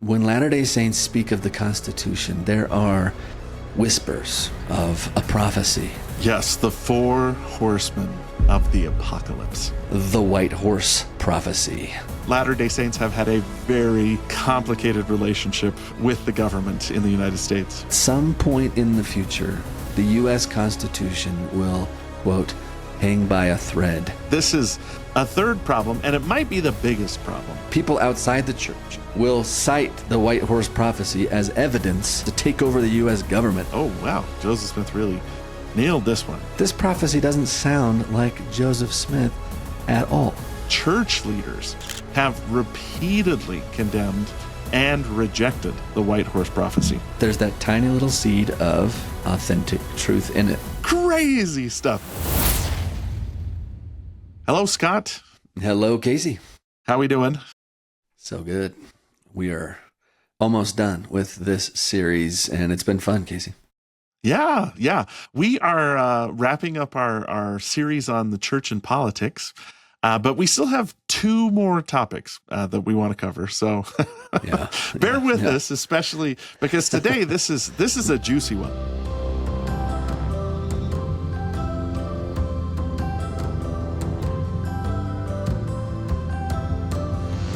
When Latter-day Saints speak of the Constitution, there are whispers of a prophecy. Yes, the 4 horsemen of the apocalypse. The white horse prophecy. Latter-day Saints have had a very complicated relationship with the government in the United States. At some point in the future, the U.S. Constitution will, quote, hang by a thread. This is a third problem, and it might be the biggest problem. People outside the church will cite the white horse prophecy as evidence to take over the U.S. government. Oh, wow. Joseph Smith really nailed this one. This prophecy doesn't sound like Joseph Smith at all. Church leaders have repeatedly condemned and rejected the white horse prophecy. There's that tiny little seed of authentic truth in it. Crazy stuff. Hello, Scott. Hello, Casey. How we doing? So good. We are almost done with this series, and it's been fun, Casey. Yeah. We are wrapping up our series on the church and politics, but we still have 2 more topics that we want to cover. So bear with us, especially because today this is a juicy one.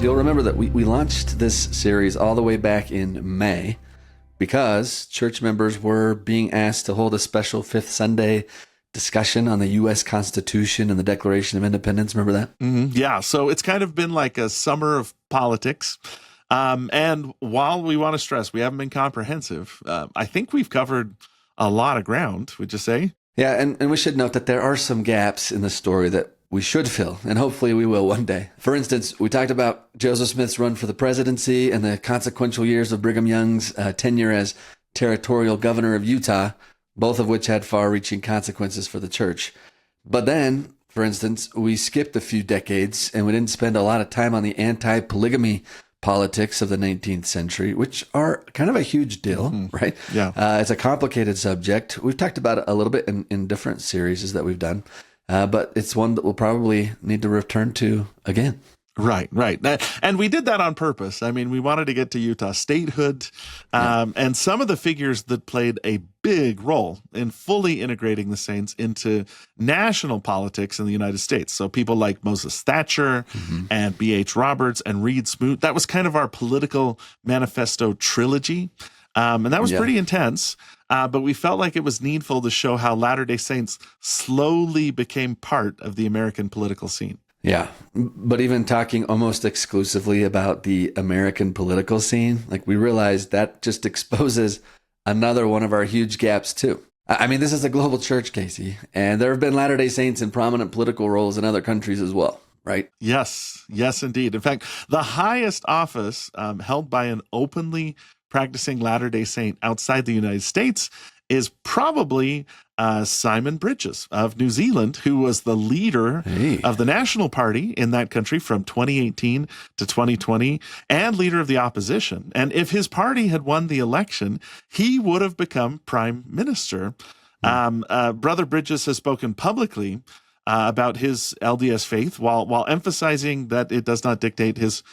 You'll remember that we launched this series all the way back in May because church members were being asked to hold a special Fifth Sunday discussion on the U.S. Constitution and the Declaration of Independence. Remember that? Mm-hmm. Yeah. So it's kind of been like a summer of politics. And while we want to stress we haven't been comprehensive, I think we've covered a lot of ground, would you say? Yeah. And we should note that there are some gaps in the story that we should fill, and hopefully we will one day. For instance, we talked about Joseph Smith's run for the presidency and the consequential years of Brigham Young's tenure as territorial governor of Utah, both of which had far-reaching consequences for the church. But then, for instance, we skipped a few decades and we didn't spend a lot of time on the anti-polygamy politics of the 19th century, which are kind of a huge deal, right? Yeah. It's a complicated subject. We've talked about it a little bit in different series that we've done. But it's one that we'll probably need to return to again. Right. And we did that on purpose. I mean, we wanted to get to Utah statehood and some of the figures that played a big role in fully integrating the Saints into national politics in the United States. So people like Moses Thatcher and B.H. Roberts and Reed Smoot, that was kind of our political manifesto trilogy. And that was pretty intense. But we felt like it was needful to show how Latter-day Saints slowly became part of the American political scene. Yeah. But even talking almost exclusively about the American political scene, like we realized that just exposes another one of our huge gaps too. I mean, this is a global church, Casey, and there have been Latter-day Saints in prominent political roles in other countries as well, right? Yes, indeed. In fact, the highest office held by an openly practicing Latter-day Saint outside the United States is probably Simon Bridges of New Zealand, who was the leader of the National Party in that country from 2018 to 2020 and leader of the opposition. And if his party had won the election, he would have become prime minister. Brother Bridges has spoken publicly about his LDS faith while emphasizing that it does not dictate his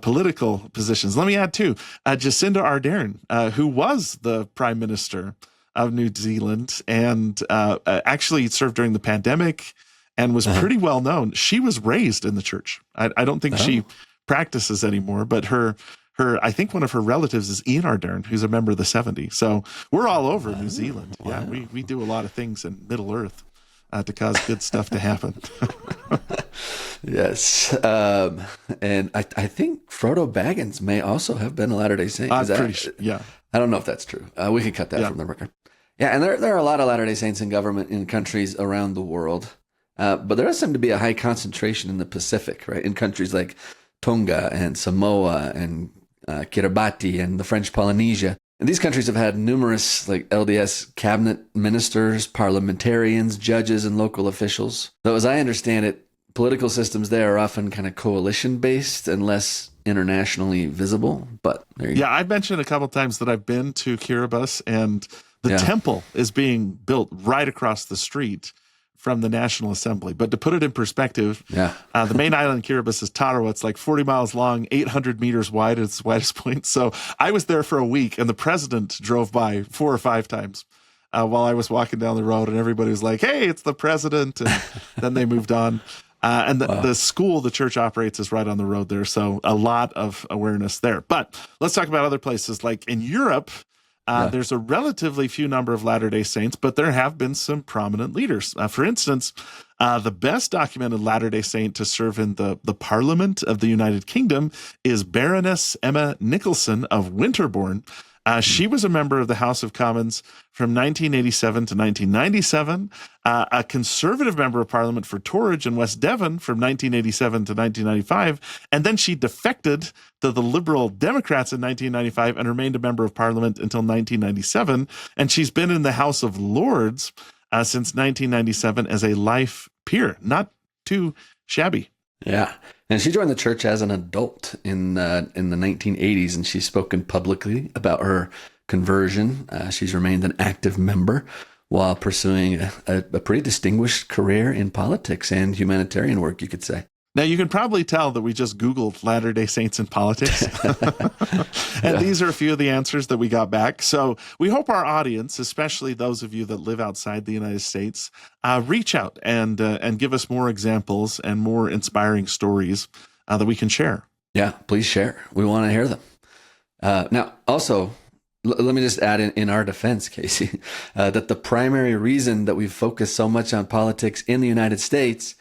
political positions. Let me add too, Jacinda Ardern, who was the prime minister of New Zealand and actually served during the pandemic and was pretty well known. She was raised in the church. I don't think she practices anymore, but I think one of her relatives is Ian Ardern, who's a member of the 70. So we're all over New Zealand. Wow. Yeah, we do a lot of things in Middle Earth to cause good stuff to happen. Yes. And I think Frodo Baggins may also have been a Latter-day Saint. I'm pretty sure, yeah. I don't know if that's true. We can cut that from the record. Yeah, and there are a lot of Latter-day Saints in government in countries around the world. But there does seem to be a high concentration in the Pacific, right? In countries like Tonga and Samoa and Kiribati and the French Polynesia. And these countries have had numerous LDS cabinet ministers, parliamentarians, judges, and local officials. Though as I understand it, political systems there are often kind of coalition-based and less internationally visible. But there you go. I've mentioned a couple times that I've been to Kiribati, and the temple is being built right across the street from the National Assembly. But to put it in perspective, Yeah. The main island in Kiribati is Tarawa. It's like 40 miles long, 800 meters wide at its widest point. So I was there for a week, and the president drove by 4 or 5 times while I was walking down the road, and everybody was like, hey, it's the president. And then they moved on. And the school the church operates is right on the road there. So a lot of awareness there. But let's talk about other places. Like in Europe, there's a relatively few number of Latter-day Saints, but there have been some prominent leaders. For instance, the best documented Latter-day Saint to serve in the Parliament of the United Kingdom is Baroness Emma Nicholson of Winterbourne. She was a member of the House of Commons from 1987 to 1997, a conservative member of Parliament for Torridge and West Devon from 1987 to 1995, and then she defected to the Liberal Democrats in 1995 and remained a member of Parliament until 1997, and she's been in the House of Lords since 1997 as a life peer. Not too shabby. Yeah. And she joined the church as an adult in the 1980s, and she's spoken publicly about her conversion. She's remained an active member while pursuing a pretty distinguished career in politics and humanitarian work, you could say. Now, you can probably tell that we just Googled Latter-day Saints in politics. And these are a few of the answers that we got back. So we hope our audience, especially those of you that live outside the United States, reach out and give us more examples and more inspiring stories that we can share. Yeah, please share. We want to hear them. Now, also, let me just add in our defense, Casey, that the primary reason that we focus so much on politics in the United States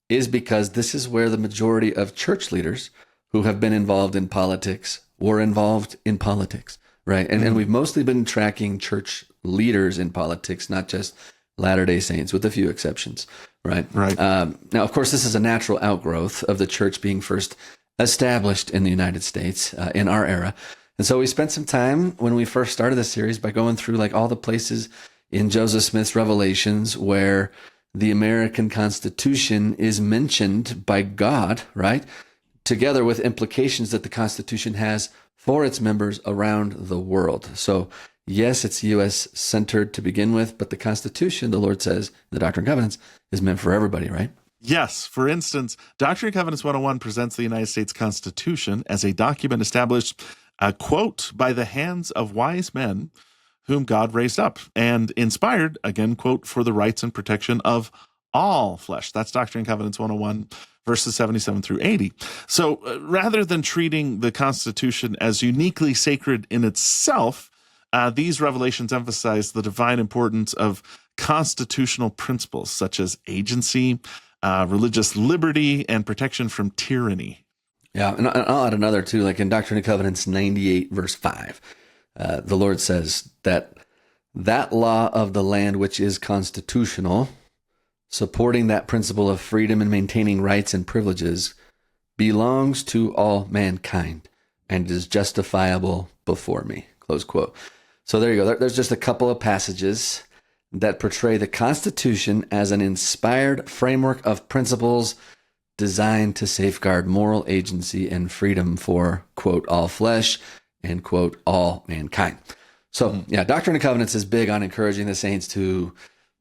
is because this is where the majority of church leaders who have been involved in politics were involved in politics, right? And we've mostly been tracking church leaders in politics, not just Latter-day Saints, with a few exceptions, right? Right. Now, of course, this is a natural outgrowth of the church being first established in the United States in our era. And so we spent some time when we first started this series by going through like all the places in Joseph Smith's Revelations where the American Constitution is mentioned by God, right? Together with implications that the Constitution has for its members around the world. So yes, it's U.S. centered to begin with, but the Constitution, the Lord says, the Doctrine and Covenants, is meant for everybody, right? Yes. For instance, Doctrine and Covenants 101 presents the United States Constitution as a document established, quote, by the hands of wise men whom God raised up and inspired, again, quote, for the rights and protection of all flesh. That's Doctrine and Covenants 101, verses 77 through 80. So rather than treating the Constitution as uniquely sacred in itself, these revelations emphasize the divine importance of constitutional principles such as agency, religious liberty, and protection from tyranny. Yeah, and I'll add another too, like in Doctrine and Covenants 98, verse 5. The Lord says that law of the land which is constitutional, supporting that principle of freedom and maintaining rights and privileges, belongs to all mankind and is justifiable before me, close quote. So there you go. There's just a couple of passages that portray the Constitution as an inspired framework of principles designed to safeguard moral agency and freedom for, quote, all flesh, and quote, all mankind. So yeah, Doctrine and Covenants is big on encouraging the saints to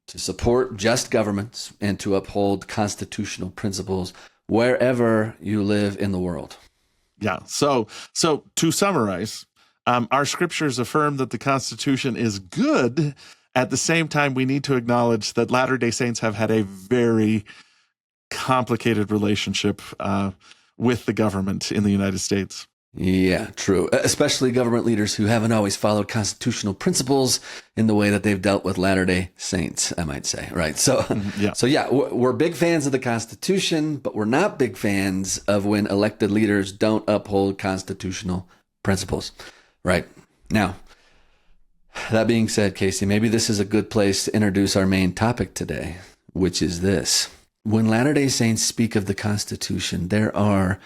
support just governments and to uphold constitutional principles wherever you live in the world. Yeah. So to summarize, our scriptures affirm that the Constitution is good. At the same time, we need to acknowledge that Latter-day Saints have had a very complicated relationship with the government in the United States. Yeah, true. Especially government leaders who haven't always followed constitutional principles in the way that they've dealt with Latter-day Saints, I might say. Right. So, we're big fans of the Constitution, but we're not big fans of when elected leaders don't uphold constitutional principles. Right. Now, that being said, Casey, maybe this is a good place to introduce our main topic today, which is this. When Latter-day Saints speak of the Constitution, there are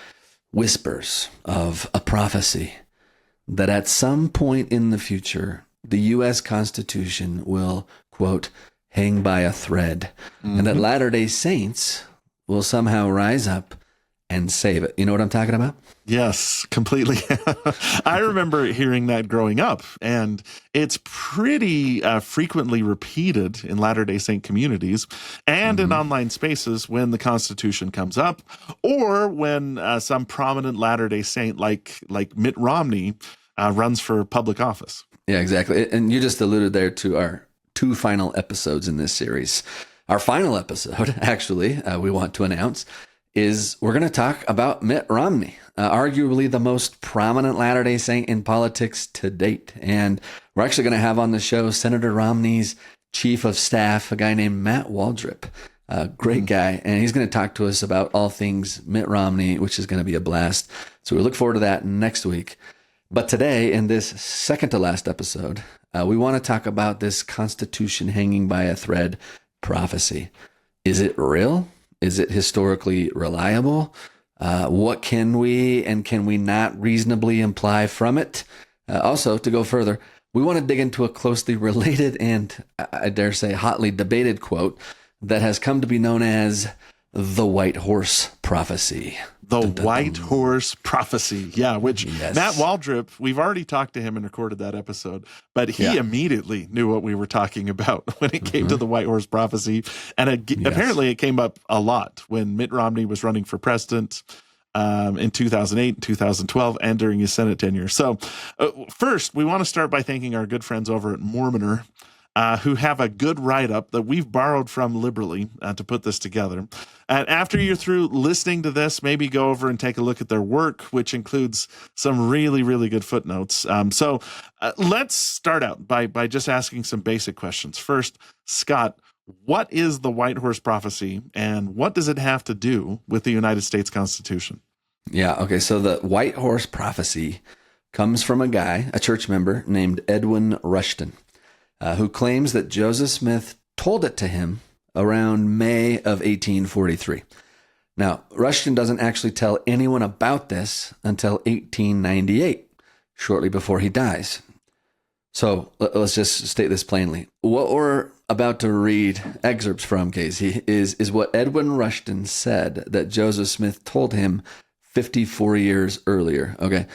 whispers of a prophecy that at some point in the future, the U.S. Constitution will, quote, hang by a thread, and that Latter-day Saints will somehow rise up and save it. You know what I'm talking about? Yes, completely. I remember hearing that growing up, and it's pretty frequently repeated in Latter-day Saint communities and in online spaces when the Constitution comes up, or when some prominent Latter-day Saint like Mitt Romney runs for public office. Yeah, exactly. And you just alluded there to our 2 final episodes in this series. Our final episode, actually, we want to announce, is we're going to talk about Mitt Romney, arguably the most prominent Latter-day Saint in politics to date. And we're actually going to have on the show Senator Romney's chief of staff, a guy named Matt Waldrop, a great guy. And he's going to talk to us about all things Mitt Romney, which is going to be a blast. So we look forward to that next week. But today, in this second to last episode, we want to talk about this Constitution hanging by a thread prophecy. Is it real? Is it historically reliable? What can we and can we not reasonably imply from it? Also, to go further, we want to dig into a closely related and, I dare say, hotly debated quote that has come to be known as the White Horse Prophecy. The White Horse Prophecy. Yeah, which Matt Waldrop, we've already talked to him and recorded that episode, but he immediately knew what we were talking about when it came to the White Horse Prophecy. And apparently it came up a lot when Mitt Romney was running for president in 2008, 2012, and during his Senate tenure. So first, we want to start by thanking our good friends over at Mormoner, who have a good write-up that we've borrowed from liberally to put this together. And after you're through listening to this, maybe go over and take a look at their work, which includes some really, really good footnotes. So let's start out by just asking some basic questions. First, Scott, what is the White Horse Prophecy, and what does it have to do with the United States Constitution? Yeah, okay, so the White Horse Prophecy comes from a guy, a church member named Edwin Rushton, who claims that Joseph Smith told it to him around May of 1843. Now, Rushton doesn't actually tell anyone about this until 1898, shortly before he dies. So let's just state this plainly. What we're about to read excerpts from, Casey, is what Edwin Rushton said that Joseph Smith told him 54 years earlier. Okay.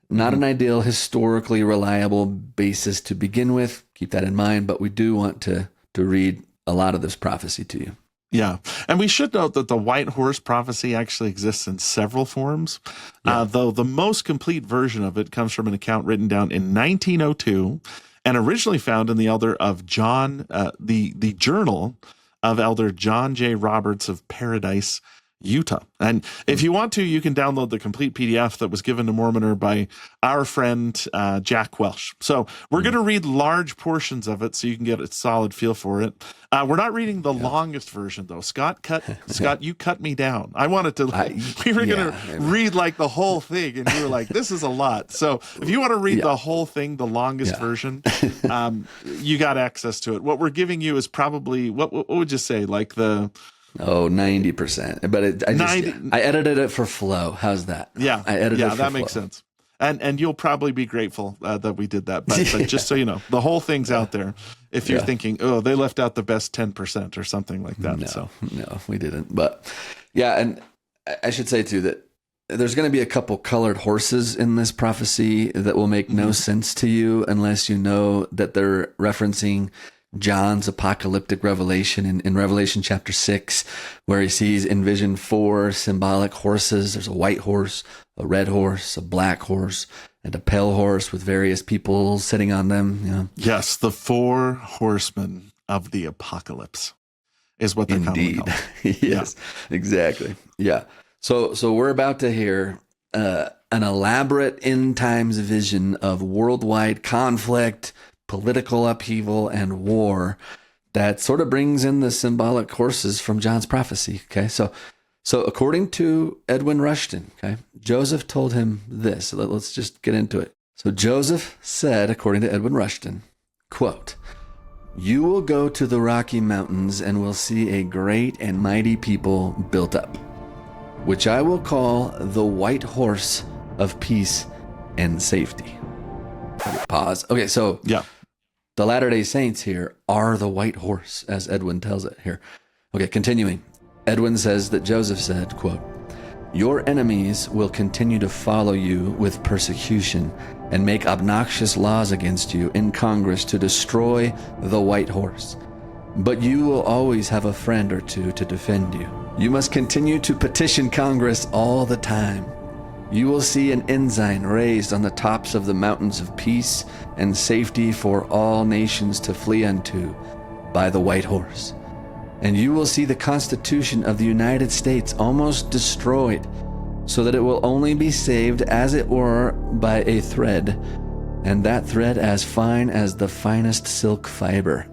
Not an ideal historically reliable basis to begin with. Keep that in mind, but we do want to read a lot of this prophecy to you. Yeah. And we should note that the White Horse Prophecy actually exists in several forms, though the most complete version of it comes from an account written down in 1902 and originally found in the Elder of John, the Journal of Elder John J. Roberts of Paradise, Utah. And if you want to, you can download the complete PDF that was given to Mormoner by our friend Jack Welsh. So we're going to read large portions of it so you can get a solid feel for it. We're not reading the longest version, though. Scott, you cut me down. I wanted to, we were going to read like the whole thing, and you were like, this is a lot. So if you want to read the whole thing, the longest version, you got access to it. What we're giving you is probably, what would you say, like the... 90%. But I edited it for flow. How's that? Yeah. I edited it for that flow. Makes sense. And you'll probably be grateful that we did that. But just so you know, the whole thing's out there. If you're thinking, oh, they left out the best 10% or something like that. No, we didn't. But yeah, and I should say too that there's going to be a couple colored horses in this prophecy that will make no sense to you unless you know that they're referencing John's apocalyptic revelation in Revelation chapter 6, where he sees in vision 4 symbolic horses. There's a white horse, a red horse, a black horse, and a pale horse with various people sitting on them. You know. Yes, the 4 horsemen of the apocalypse is what they're commonly called. Yes, exactly. Yeah. So we're about to hear an elaborate end times vision of worldwide conflict, political upheaval, and war that sort of brings in the symbolic horses from John's prophecy. Okay, so according to Edwin Rushton, okay, Joseph told him this. So let's just get into it. So Joseph said, according to Edwin Rushton, quote, "You will go to the Rocky Mountains and will see a great and mighty people built up, which I will call the White Horse of Peace and Safety." Pause. Okay, so the Latter-day Saints here are the white horse, as Edwin tells it here. Okay, continuing. Edwin says that Joseph said, quote, Your enemies will continue to follow you with persecution and make obnoxious laws against you in Congress to destroy the white horse. But you will always have a friend or two to defend you. You must continue to petition Congress all the time. You will see an ensign raised on the tops of the mountains of peace and safety for all nations to flee unto by the white horse. And you will see the Constitution of the United States almost destroyed, so that it will only be saved, as it were, by a thread, and that thread as fine as the finest silk fiber.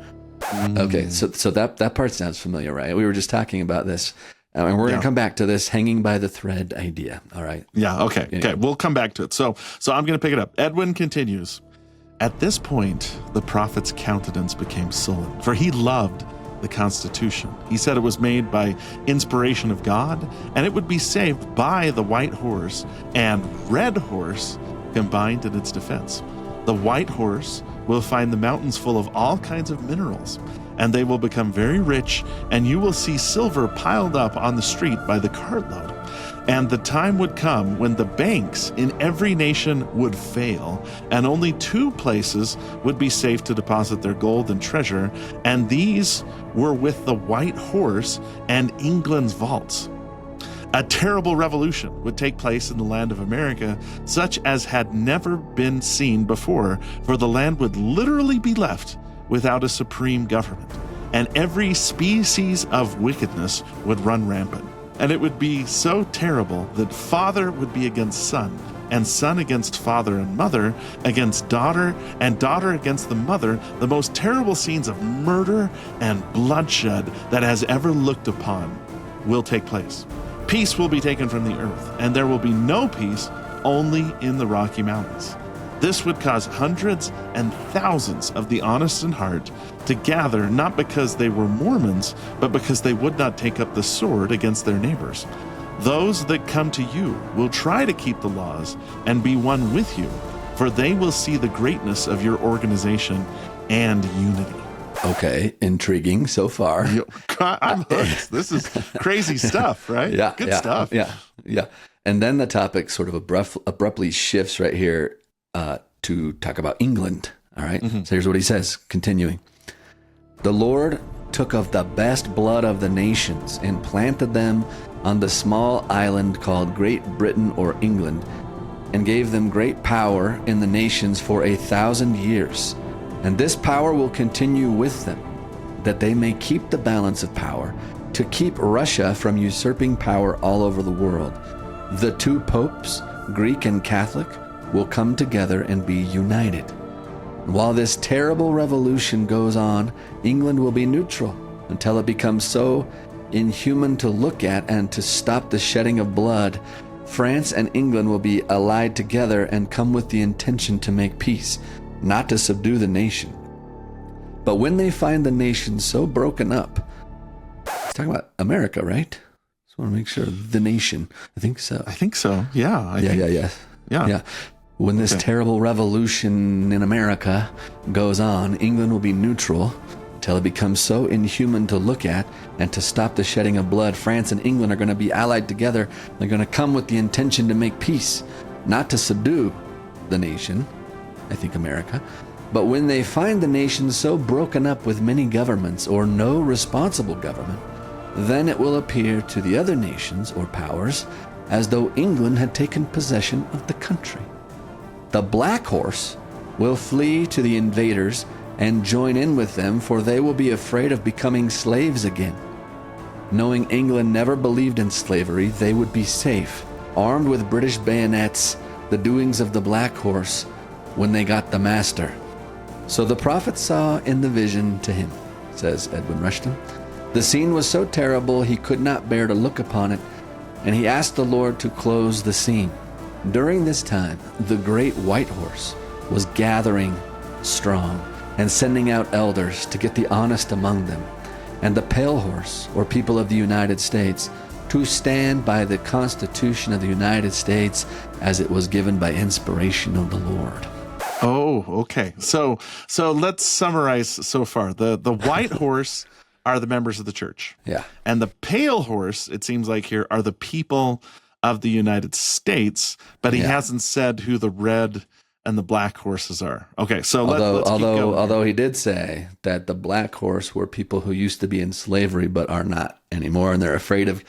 Okay, so that part sounds familiar, right? We were just talking about this. And we're going to come back to this hanging by the thread idea, all right? Yeah, okay. Okay, we'll come back to it. So I'm going to pick it up. Edwin continues. At this point, the prophet's countenance became sullen, for he loved the Constitution. He said it was made by inspiration of God, and it would be saved by the white horse and red horse combined in its defense. The white horse will find the mountains full of all kinds of minerals, and they will become very rich, and you will see silver piled up on the street by the cartload. And the time would come when the banks in every nation would fail, and only 2 places would be safe to deposit their gold and treasure, and these were with the white horse and England's vaults. A terrible revolution would take place in the land of America, such as had never been seen before, for the land would literally be left without a supreme government, and every species of wickedness would run rampant. And it would be so terrible that father would be against son, and son against father and mother, against daughter, and daughter against the mother, the most terrible scenes of murder and bloodshed that has ever looked upon will take place. Peace will be taken from the earth, and there will be no peace, only in the Rocky Mountains. This would cause hundreds and thousands of the honest in heart to gather, not because they were Mormons, but because they would not take up the sword against their neighbors. Those that come to you will try to keep the laws and be one with you, for they will see the greatness of your organization and unity. Okay, intriguing so far. I'm hooked. This is crazy stuff, right? Yeah, Good stuff. Yeah. And then the topic sort of abruptly shifts right here to talk about England. All right. So here's what he says, continuing. The Lord took of the best blood of the nations and planted them on the small island called Great Britain or England, and gave them great power in the nations for 1,000 years. And this power will continue with them, that they may keep the balance of power, to keep Russia from usurping power all over the world. The 2 popes, Greek and Catholic, will come together and be united. While this terrible revolution goes on, England will be neutral until it becomes so inhuman to look at, and to stop the shedding of blood, France and England will be allied together and come with the intention to make peace, not to subdue the nation. But when they find the nation so broken up, it's talking about America, right? Just want to make sure. The nation. I think so. Yeah. Yeah. When this terrible revolution in America goes on, England will be neutral until it becomes so inhuman to look at, and to stop the shedding of blood. France and England are going to be allied together. They're going to come with the intention to make peace, not to subdue the nation, I think America. But when they find the nation so broken up with many governments or no responsible government, then it will appear to the other nations or powers as though England had taken possession of the country. The black horse will flee to the invaders and join in with them, for they will be afraid of becoming slaves again. Knowing England never believed in slavery, they would be safe, armed with British bayonets, the doings of the black horse, when they got the master. So the prophet saw in the vision to him, says Edwin Rushton. The scene was so terrible he could not bear to look upon it, and he asked the Lord to close the scene. During this time, the great white horse was gathering strong and sending out elders to get the honest among them, and the pale horse, or people of the United States, to stand by the Constitution of the United States as it was given by inspiration of the Lord. Oh, okay. So let's summarize so far. The white horse are the members of the church. Yeah. And the pale horse, it seems like here, are the people of the United States, but he hasn't said who the red and the black horses are. Okay, so let's keep going. Although he did say that the black horse were people who used to be in slavery but are not anymore, and they're afraid of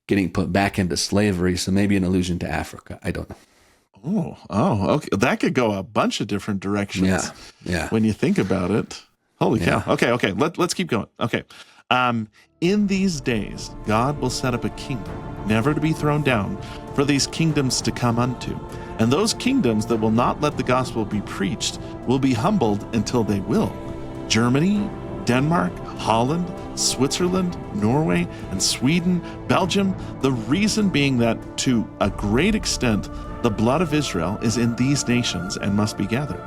getting put back into slavery. So maybe an allusion to Africa. I don't know. Oh, okay. That could go a bunch of different directions. Yeah. When you think about it. Holy cow. Okay. Let's keep going. Okay. In these days, God will set up a kingdom, never to be thrown down, for these kingdoms to come unto. And those kingdoms that will not let the gospel be preached will be humbled until they will. Germany, Denmark, Holland, Switzerland, Norway, and Sweden, Belgium, the reason being that to a great extent, the blood of Israel is in these nations and must be gathered.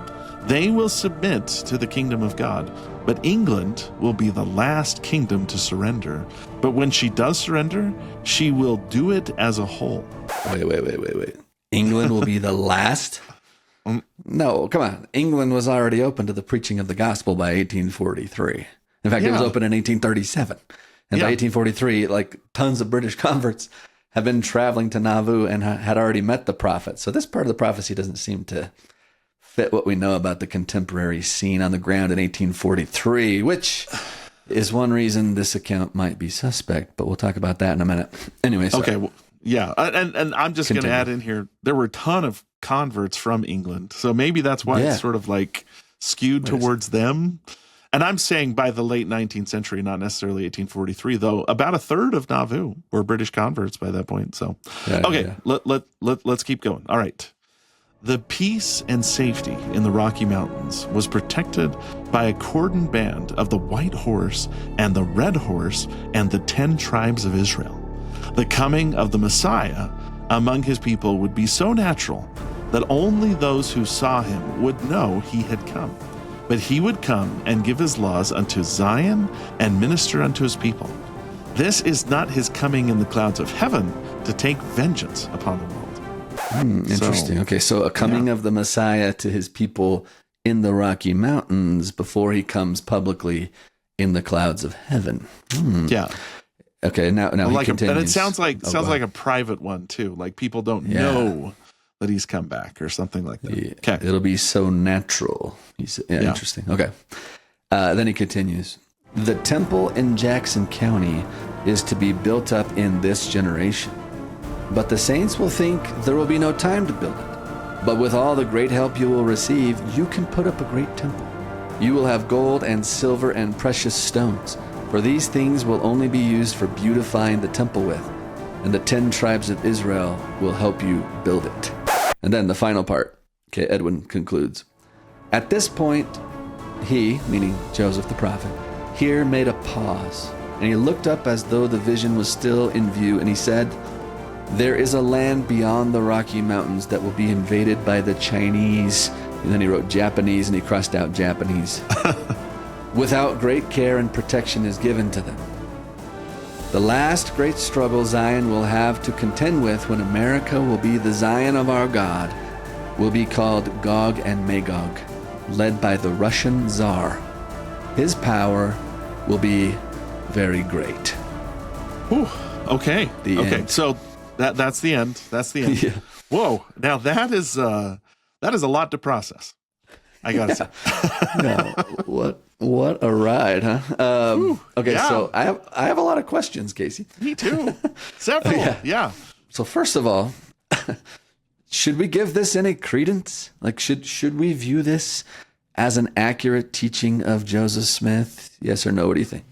They will submit to the kingdom of God, but England will be the last kingdom to surrender. But when she does surrender, she will do it as a whole. Wait. England will be the last? No, come on. England was already open to the preaching of the gospel by 1843. In fact, it was open in 1837. And by 1843, like tons of British converts have been traveling to Nauvoo and had already met the prophet. So this part of the prophecy doesn't seem to fit what we know about the contemporary scene on the ground in 1843, which is one reason this account might be suspect, but we'll talk about that in a minute. Anyway, sorry. Okay, well, yeah, and I'm just going to add in here, there were a ton of converts from England, so maybe that's why it's sort of like skewed towards them. And I'm saying by the late 19th century, not necessarily 1843, though about a third of Nauvoo were British converts by that point. So, let's keep going. All right. The peace and safety in the Rocky Mountains was protected by a cordon band of the white horse and the red horse and the 10 tribes of Israel. The coming of the Messiah among his people would be so natural that only those who saw him would know he had come. But he would come and give his laws unto Zion and minister unto his people. This is not his coming in the clouds of heaven to take vengeance upon the world. Interesting. Okay, so a coming of the Messiah to his people in the Rocky Mountains before he comes publicly in the clouds of heaven. Yeah. Okay, now he continues. And it sounds like a private one too. Like people don't know that he's come back or something like that. Yeah. Okay. It'll be so natural. Interesting. Okay. Then he continues. The temple in Jackson County is to be built up in this generation. But the saints will think there will be no time to build it. But with all the great help you will receive, you can put up a great temple. You will have gold and silver and precious stones, for these things will only be used for beautifying the temple with, and the 10 tribes of Israel will help you build it. And then the final part. Okay, Edwin concludes. At this point, he, meaning Joseph the prophet, here made a pause, and he looked up as though the vision was still in view, and he said, there is a land beyond the Rocky Mountains that will be invaded by the Chinese. And then he wrote Japanese and he crossed out Japanese. Without great care and protection is given to them. The last great struggle Zion will have to contend with when America will be the Zion of our God will be called Gog and Magog, led by the Russian Tsar. His power will be very great. Ooh, okay. The end. So that's the end. That's the end. Yeah. Whoa. Now that is a lot to process. I gotta say. No, what a ride, huh? Okay, so I have a lot of questions, Casey. Me too. Several. Yeah. So first of all, should we give this any credence? Like, should we view this as an accurate teaching of Joseph Smith? Yes or no? What do you think?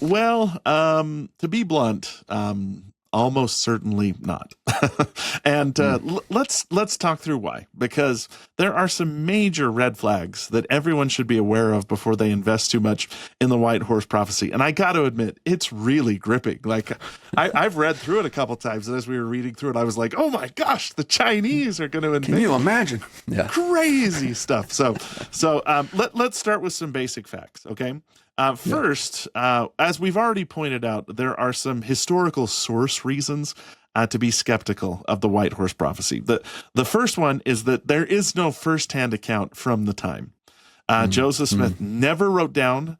Well, to be blunt, almost certainly not. And let's talk through why, because there are some major red flags that everyone should be aware of before they invest too much in the white horse prophecy. And I got to admit, it's really gripping. Like I've read through it a couple times, and as we were reading through it, I was like, oh my gosh, the Chinese are going to invade. Can you imagine? Yeah. Crazy stuff. So let's start with some basic facts. Okay. First, as we've already pointed out, there are some historical source reasons to be skeptical of the white horse prophecy. The first one is that there is no firsthand account from the time. Joseph Smith never wrote down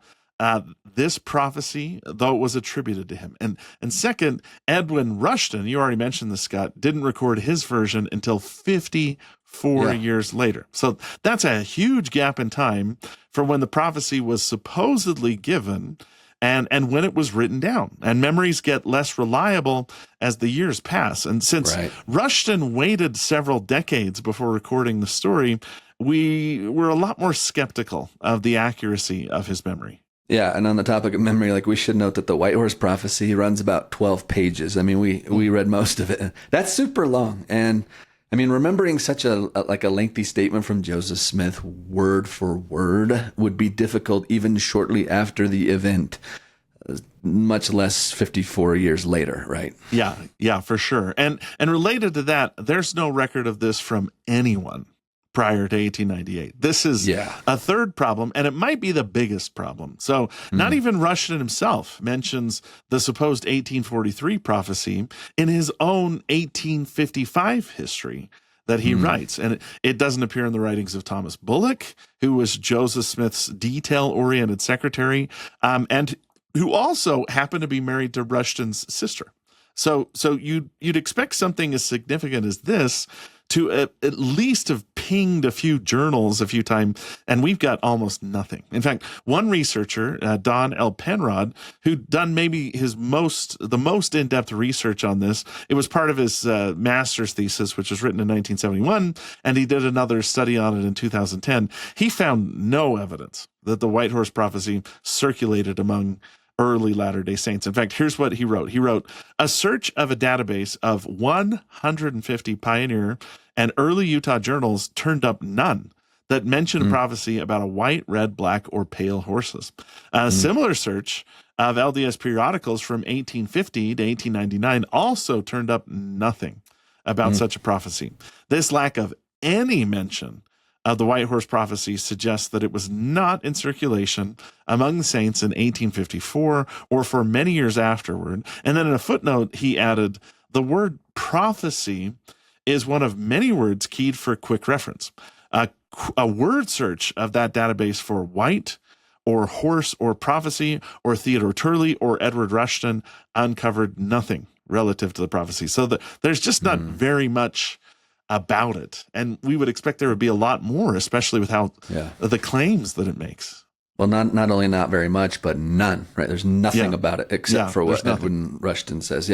this prophecy, though it was attributed to him. And second, Edwin Rushton, you already mentioned this, Scott, didn't record his version until 54 years later. So that's a huge gap in time from when the prophecy was supposedly given and when it was written down. And memories get less reliable as the years pass. And since Rushton waited several decades before recording the story, we were a lot more skeptical of the accuracy of his memory. Yeah, and on the topic of memory, like, we should note that the White Horse Prophecy runs about 12 pages. I mean, we read most of it. That's super long. And I mean, remembering such a lengthy statement from Joseph Smith word for word would be difficult even shortly after the event, much less 54 years later, right? Yeah, for sure. And related to that, there's no record of this from anyone prior to 1898. This is a third problem, and it might be the biggest problem. So not even Rushton himself mentions the supposed 1843 prophecy in his own 1855 history that he writes. And it doesn't appear in the writings of Thomas Bullock, who was Joseph Smith's detail-oriented secretary, and who also happened to be married to Rushton's sister. So you'd expect something as significant as this to at least have pinged a few journals a few times, and we've got almost nothing. In fact, one researcher, Don L. Penrod, who'd done maybe the most in-depth research on this, it was part of his master's thesis, which was written in 1971, and he did another study on it in 2010. He found no evidence that the White Horse Prophecy circulated among early Latter-day Saints. In fact, here's what he wrote. He wrote, a search of a database of 150 pioneer and early Utah journals turned up none that mentioned a prophecy about a white, red, black, or pale horses. A similar search of LDS periodicals from 1850 to 1899 also turned up nothing about such a prophecy. This lack of any mention of the White Horse Prophecy suggests that it was not in circulation among the saints in 1854 or for many years afterward. And then in a footnote, he added, the word prophecy is one of many words keyed for quick reference. A word search of that database for white or horse or prophecy or Theodore Turley or Edward Rushton uncovered nothing relative to the prophecy. So there's just not very much about it. And we would expect there would be a lot more, especially with how the claims that it makes. Well, not only not very much, but none, right? There's nothing about it except for what Edwin Rushton says.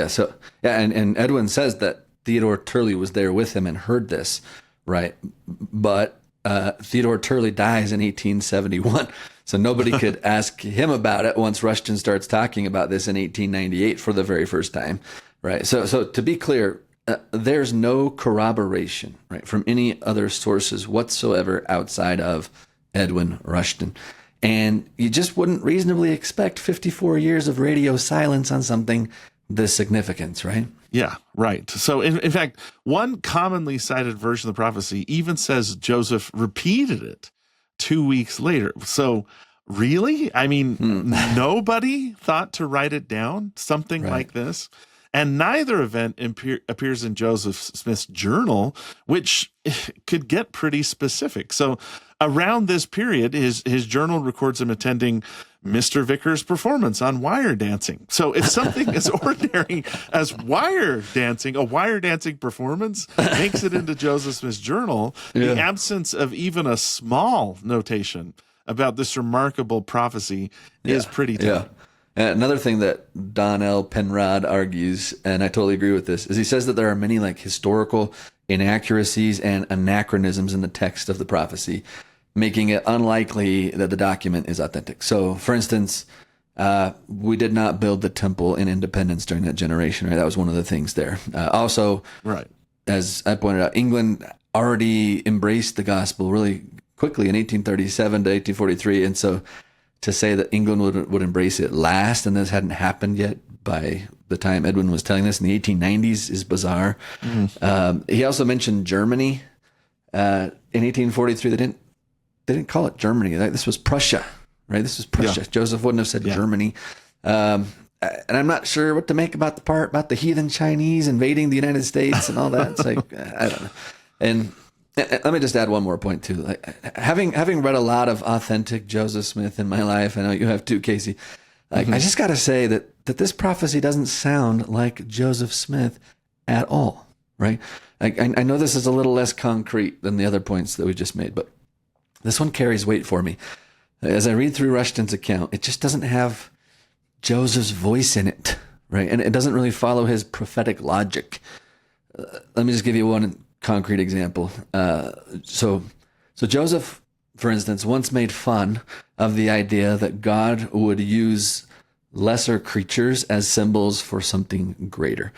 And Edwin says that Theodore Turley was there with him and heard this, right? But Theodore Turley dies in 1871, so nobody could ask him about it once Rushton starts talking about this in 1898 for the very first time, right? So to be clear, there's no corroboration, right, from any other sources whatsoever outside of Edwin Rushton. And you just wouldn't reasonably expect 54 years of radio silence on something this significant, right? Yeah, right. So in fact, one commonly cited version of the prophecy even says Joseph repeated it 2 weeks later. So really? I mean, nobody thought to write it down, something like this? And neither event appears in Joseph Smith's journal, which could get pretty specific. So around this period, his journal records him attending Mr. Vickers' performance on wire dancing. So if something as ordinary as wire dancing, a wire dancing performance, makes it into Joseph Smith's journal, the absence of even a small notation about this remarkable prophecy is pretty telling. Another thing that Don L. Penrod argues, and I totally agree with this, is he says that there are many historical inaccuracies and anachronisms in the text of the prophecy, making it unlikely that the document is authentic. So, for instance, we did not build the temple in Independence during that generation, right? That was one of the things there. Also, as I pointed out, England already embraced the gospel really quickly in 1837 to 1843, and so to say that England would embrace it last and this hadn't happened yet by the time Edwin was telling this in the 1890s is bizarre. He also mentioned Germany in 1843. They didn't call it Germany. This was Prussia, right? This was Prussia. Joseph wouldn't have said Germany. And I'm not sure what to make about the part about the heathen Chinese invading the United States and all that. It's like, I don't know. And Let me just add one more point too. Like, having read a lot of authentic Joseph Smith in my life, I know you have too, Casey. Like, I just got to say that this prophecy doesn't sound like Joseph Smith at all, right? I know this is a little less concrete than the other points that we just made, but this one carries weight for me. As I read through Rushton's account, it just doesn't have Joseph's voice in it, right? And it doesn't really follow his prophetic logic. Let me just give you one concrete example. So Joseph, for instance, once made fun of the idea that God would use lesser creatures as symbols for something greater.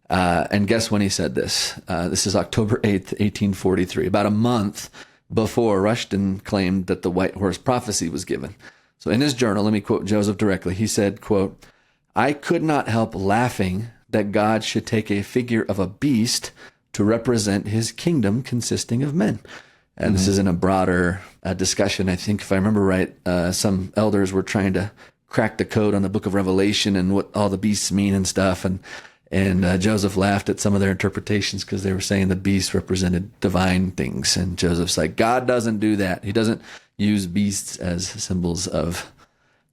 And guess when he said this? This is October 8th, 1843, about a month before Rushton claimed that the white horse prophecy was given. So in his journal, let me quote Joseph directly. He said, quote, "I could not help laughing that God should take a figure of a beast to represent his kingdom consisting of men." And this is in a broader discussion. I think, if I remember right, some elders were trying to crack the code on the book of Revelation and what all the beasts mean and stuff. And Joseph laughed at some of their interpretations because they were saying the beasts represented divine things. And Joseph's like, God doesn't do that. He doesn't use beasts as symbols of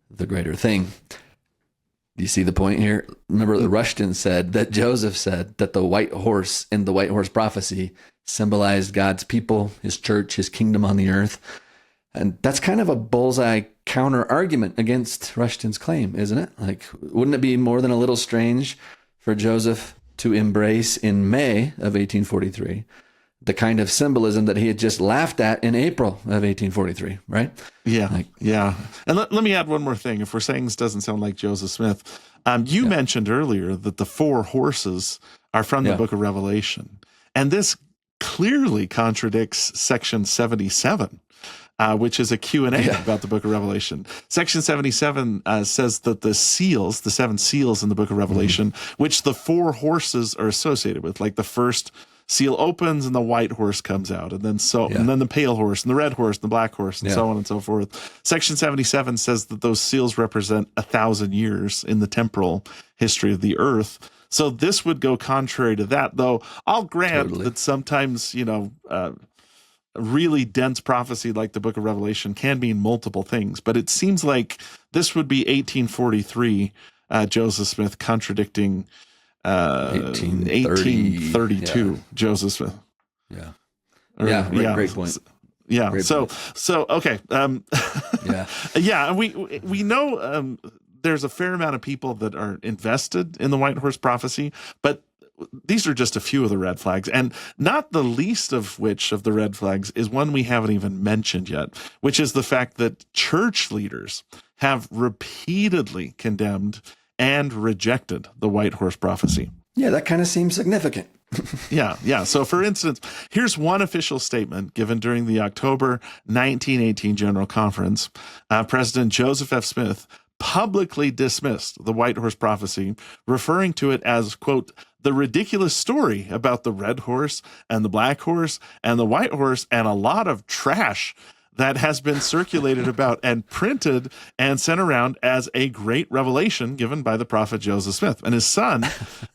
the greater thing. Do you see the point here? Remember that Rushton said that Joseph said that the white horse in the white horse prophecy symbolized God's people, his church, his kingdom on the earth. And that's kind of a bullseye counter argument against Rushton's claim, isn't it? Like, wouldn't it be more than a little strange for Joseph to embrace in May of 1843 the kind of symbolism that he had just laughed at in April of 1843, right? Yeah, yeah. And let me add one more thing. If we're saying this doesn't sound like Joseph Smith, you mentioned earlier that the 4 horses are from the book of Revelation. And this clearly contradicts section 77, which is a Q&A about the book of Revelation. Section 77 says that the seals, the 7 seals in the book of Revelation, which the 4 horses are associated with, like the first seal opens and the white horse comes out, and then the pale horse and the red horse and the black horse and so on and so forth. Section 77 says that those seals represent 1,000 years in the temporal history of the earth. So this would go contrary to that, though I'll grant that sometimes, really dense prophecy like the book of Revelation can mean multiple things, but it seems like this would be 1843, Joseph Smith contradicting 1832, Joseph Smith. Yeah. Great point. Yeah. Great so okay. And we know there's a fair amount of people that are invested in the white horse prophecy, but these are just a few of the red flags, and not the least of which of the red flags is one we haven't even mentioned yet, which is the fact that church leaders have repeatedly condemned and rejected the white horse prophecy. Yeah, that kind of seems significant. Yeah. So, for instance, here's one official statement given during the October 1918 General Conference. President Joseph F. Smith publicly dismissed the white horse prophecy, referring to it as, quote, the ridiculous story about the red horse and the black horse and the white horse and a lot of trash that has been circulated about and printed and sent around as a great revelation given by the prophet Joseph Smith. And his son,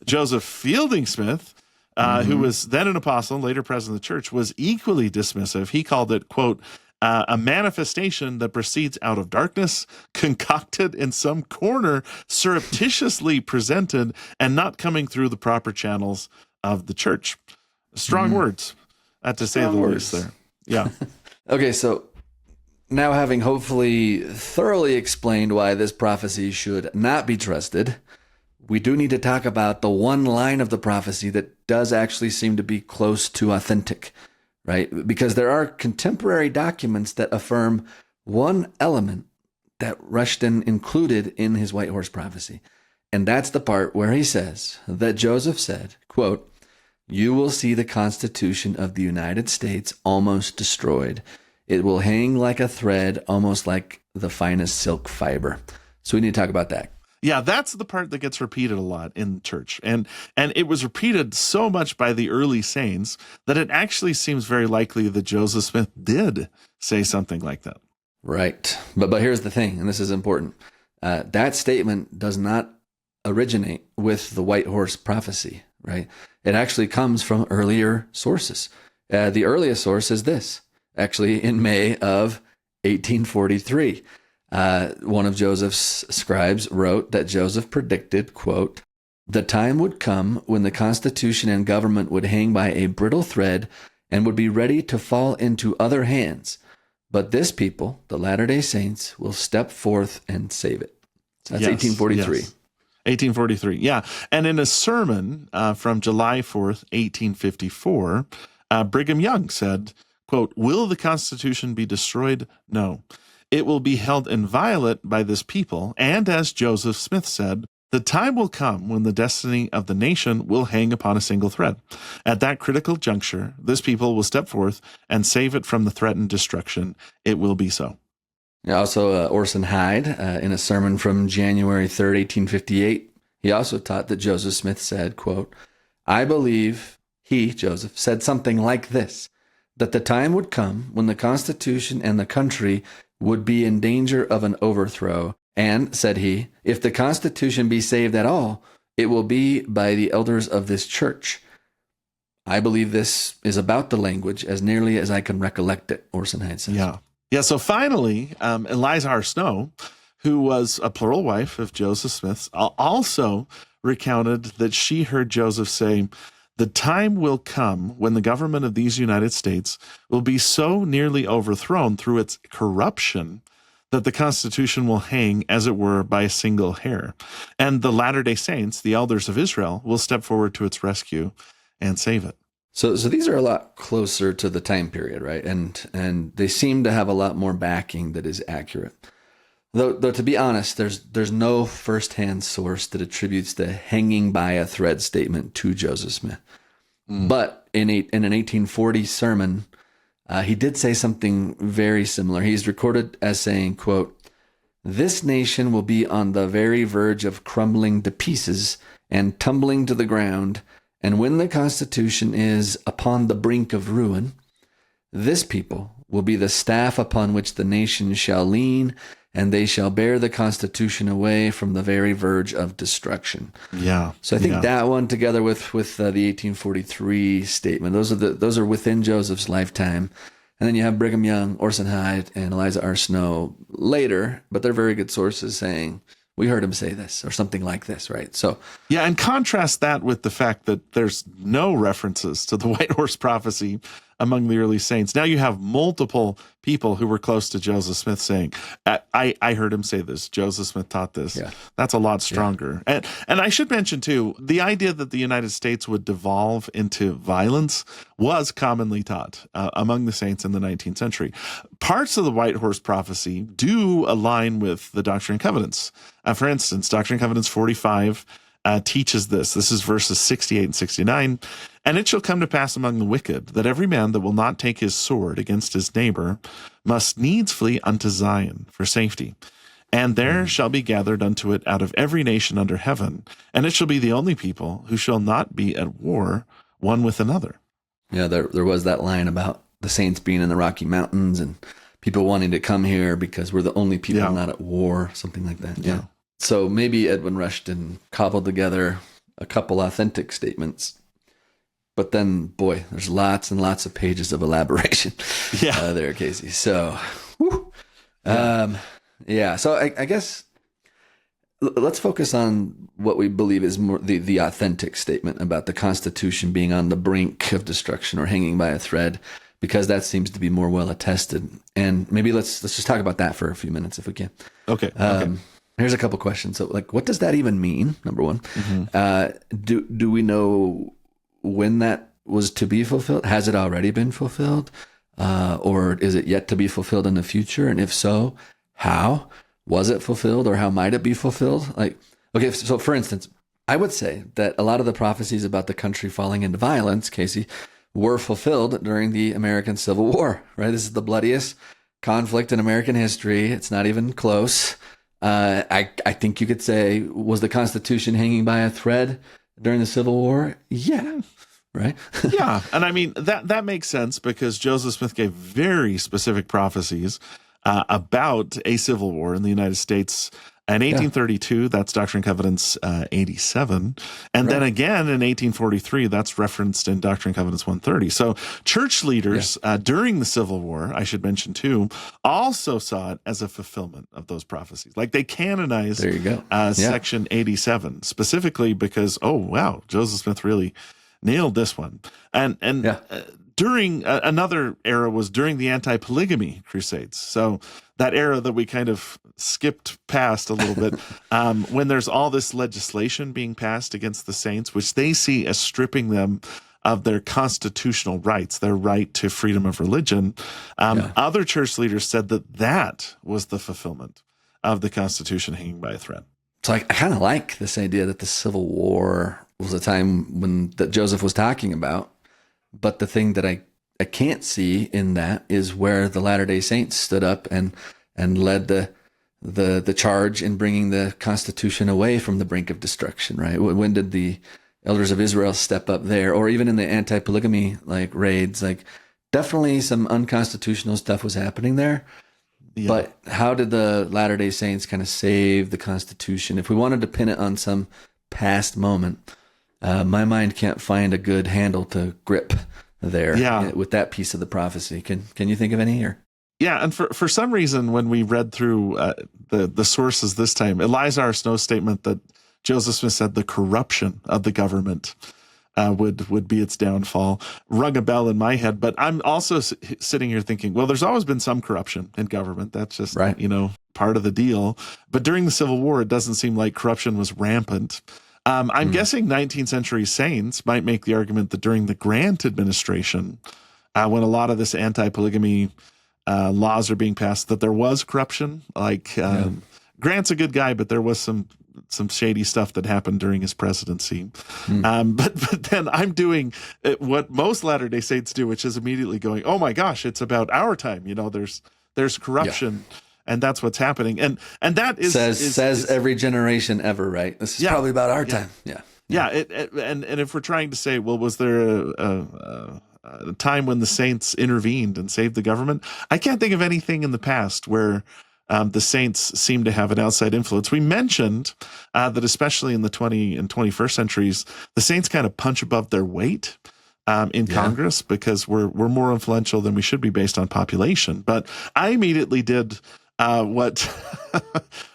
Joseph Fielding Smith, who was then an apostle and later president of the church, was equally dismissive. He called it, quote, a manifestation that proceeds out of darkness, concocted in some corner, surreptitiously presented, and not coming through the proper channels of the church. Strong words, to say the least there. Yeah. Okay, so now having hopefully thoroughly explained why this prophecy should not be trusted, we do need to talk about the one line of the prophecy that does actually seem to be close to authentic, right? Because there are contemporary documents that affirm one element that Rushton included in his white horse prophecy. And that's the part where he says that Joseph said, quote, "You will see the Constitution of the United States almost destroyed. It will hang like a thread, almost like the finest silk fiber." So we need to talk about that. Yeah, that's the part that gets repeated a lot in church. And it was repeated so much by the early saints that it actually seems very likely that Joseph Smith did say something like that. Right. But here's the thing, and this is important. That statement does not originate with the white horse prophecy, right? It actually comes from earlier sources. The earliest source is this, actually in May of 1843. One of Joseph's scribes wrote that Joseph predicted, quote, "The time would come when the Constitution and government would hang by a brittle thread and would be ready to fall into other hands. But this people, the Latter-day Saints, will step forth and save it." So that's 1843. Yes. 1843, yeah. And in a sermon from July 4th, 1854, Brigham Young said, quote, "Will the Constitution be destroyed? No. It will be held inviolate by this people, and as Joseph Smith said, the time will come when the destiny of the nation will hang upon a single thread. At that critical juncture, this people will step forth and save it from the threatened destruction. It will be so." Also, Orson Hyde, in a sermon from January 3rd, 1858, he also taught that Joseph Smith said, quote, "I believe he, Joseph, said something like this, that the time would come when the Constitution and the country would be in danger of an overthrow. And, said he, if the Constitution be saved at all, it will be by the elders of this church. I believe this is about the language as nearly as I can recollect it," Orson Hyde says. Yeah, so finally, Eliza R. Snow, who was a plural wife of Joseph Smith's, also recounted that she heard Joseph say, "The time will come when the government of these United States will be so nearly overthrown through its corruption that the Constitution will hang, as it were, by a single hair. And the Latter-day Saints, the elders of Israel, will step forward to its rescue and save it." So these are a lot closer to the time period, right? And they seem to have a lot more backing that is accurate. Though to be honest, there's no firsthand source that attributes the hanging by a thread statement to Joseph Smith. But in an 1840 sermon, he did say something very similar. He's recorded as saying, quote, "This nation will be on the very verge of crumbling to pieces and tumbling to the ground. And when the Constitution is upon the brink of ruin, this people will be the staff upon which the nation shall lean, and they shall bear the Constitution away from the very verge of destruction." Yeah. So I think that one, together with the 1843 statement, those are within Joseph's lifetime. And then you have Brigham Young, Orson Hyde, and Eliza R. Snow later, but they're very good sources saying, "We heard him say this," or something like this, right? So, yeah, and contrast that with the fact that there's no references to the white horse prophecy among the early saints. Now you have multiple people who were close to Joseph Smith saying, I heard him say this. Joseph Smith taught this. Yeah. That's a lot stronger. Yeah. And I should mention, too, the idea that the United States would devolve into violence was commonly taught among the saints in the 19th century. Parts of the white horse prophecy do align with the Doctrine and Covenants. For instance, Doctrine and Covenants 45 teaches this. This is verses 68 and 69. "And it shall come to pass among the wicked that every man that will not take his sword against his neighbor must needs flee unto Zion for safety. And there shall be gathered unto it out of every nation under heaven. And it shall be the only people who shall not be at war one with another." Yeah, there was that line about the saints being in the Rocky Mountains and people wanting to come here because we're the only people not at war, something like that. Yeah. So maybe Edwin Rushton cobbled together a couple authentic statements, but then, boy, there's lots and lots of pages of elaboration there, Casey. So, so I guess let's focus on what we believe is more the authentic statement about the Constitution being on the brink of destruction or hanging by a thread, because that seems to be more well attested. And maybe let's just talk about that for a few minutes if we can. Okay. Here's a couple questions. So, what does that even mean? Number one, do we know when that was to be fulfilled? Has it already been fulfilled? Or is it yet to be fulfilled in the future? And if so, how was it fulfilled, or how might it be fulfilled? Okay, so for instance, I would say that a lot of the prophecies about the country falling into violence, Casey, were fulfilled during the American Civil War, right? This is the bloodiest conflict in American history. It's not even close. I think you could say, was the Constitution hanging by a thread during the Civil War? Yeah. Right? Yeah. And I mean, that makes sense because Joseph Smith gave very specific prophecies about a civil war in the United States In 1832, that's Doctrine and Covenants 87. And then again in 1843, that's referenced in Doctrine and Covenants 130. So church leaders during the Civil War, I should mention too, also saw it as a fulfillment of those prophecies. Like they canonized Section 87 specifically because, oh, wow, Joseph Smith really nailed this one. And during another era was during the anti-polygamy crusades. So that era that we kind of skipped past a little bit, when there's all this legislation being passed against the saints, which they see as stripping them of their constitutional rights, their right to freedom of religion. Other church leaders said that was the fulfillment of the Constitution hanging by a thread. So I kind of like this idea that the Civil War was a time that Joseph was talking about. But the thing that I can't see in that is where the Latter-day Saints stood up and led the charge in bringing the Constitution away from the brink of destruction, right? When did the elders of Israel step up there? Or even in the anti-polygamy raids, definitely some unconstitutional stuff was happening there. Yeah. But how did the Latter-day Saints kind of save the Constitution? If we wanted to pin it on some past moment, my mind can't find a good handle to grip there with that piece of the prophecy. Can you think of any here? Yeah, and for some reason, when we read through the sources this time, Eliza Snow's statement that Joseph Smith said the corruption of the government would be its downfall rung a bell in my head. But I'm also sitting here thinking, well, there's always been some corruption in government. That's just part of the deal. But during the Civil War, it doesn't seem like corruption was rampant. I'm guessing 19th century saints might make the argument that during the Grant administration, when a lot of this anti-polygamy laws are being passed, that there was corruption. Grant's a good guy, but there was some shady stuff that happened during his presidency. But then I'm doing what most Latter-day Saints do, which is immediately going, oh my gosh, it's about our time. There's corruption. Yeah. And that's what's happening. And that says every generation ever, right? This is probably about our time. Yeah. And if we're trying to say, well, was there a time when the saints intervened and saved the government? I can't think of anything in the past where the saints seem to have an outside influence. We mentioned that especially in the 20th and 21st centuries, the saints kind of punch above their weight in Congress because we're more influential than we should be based on population. But I immediately did what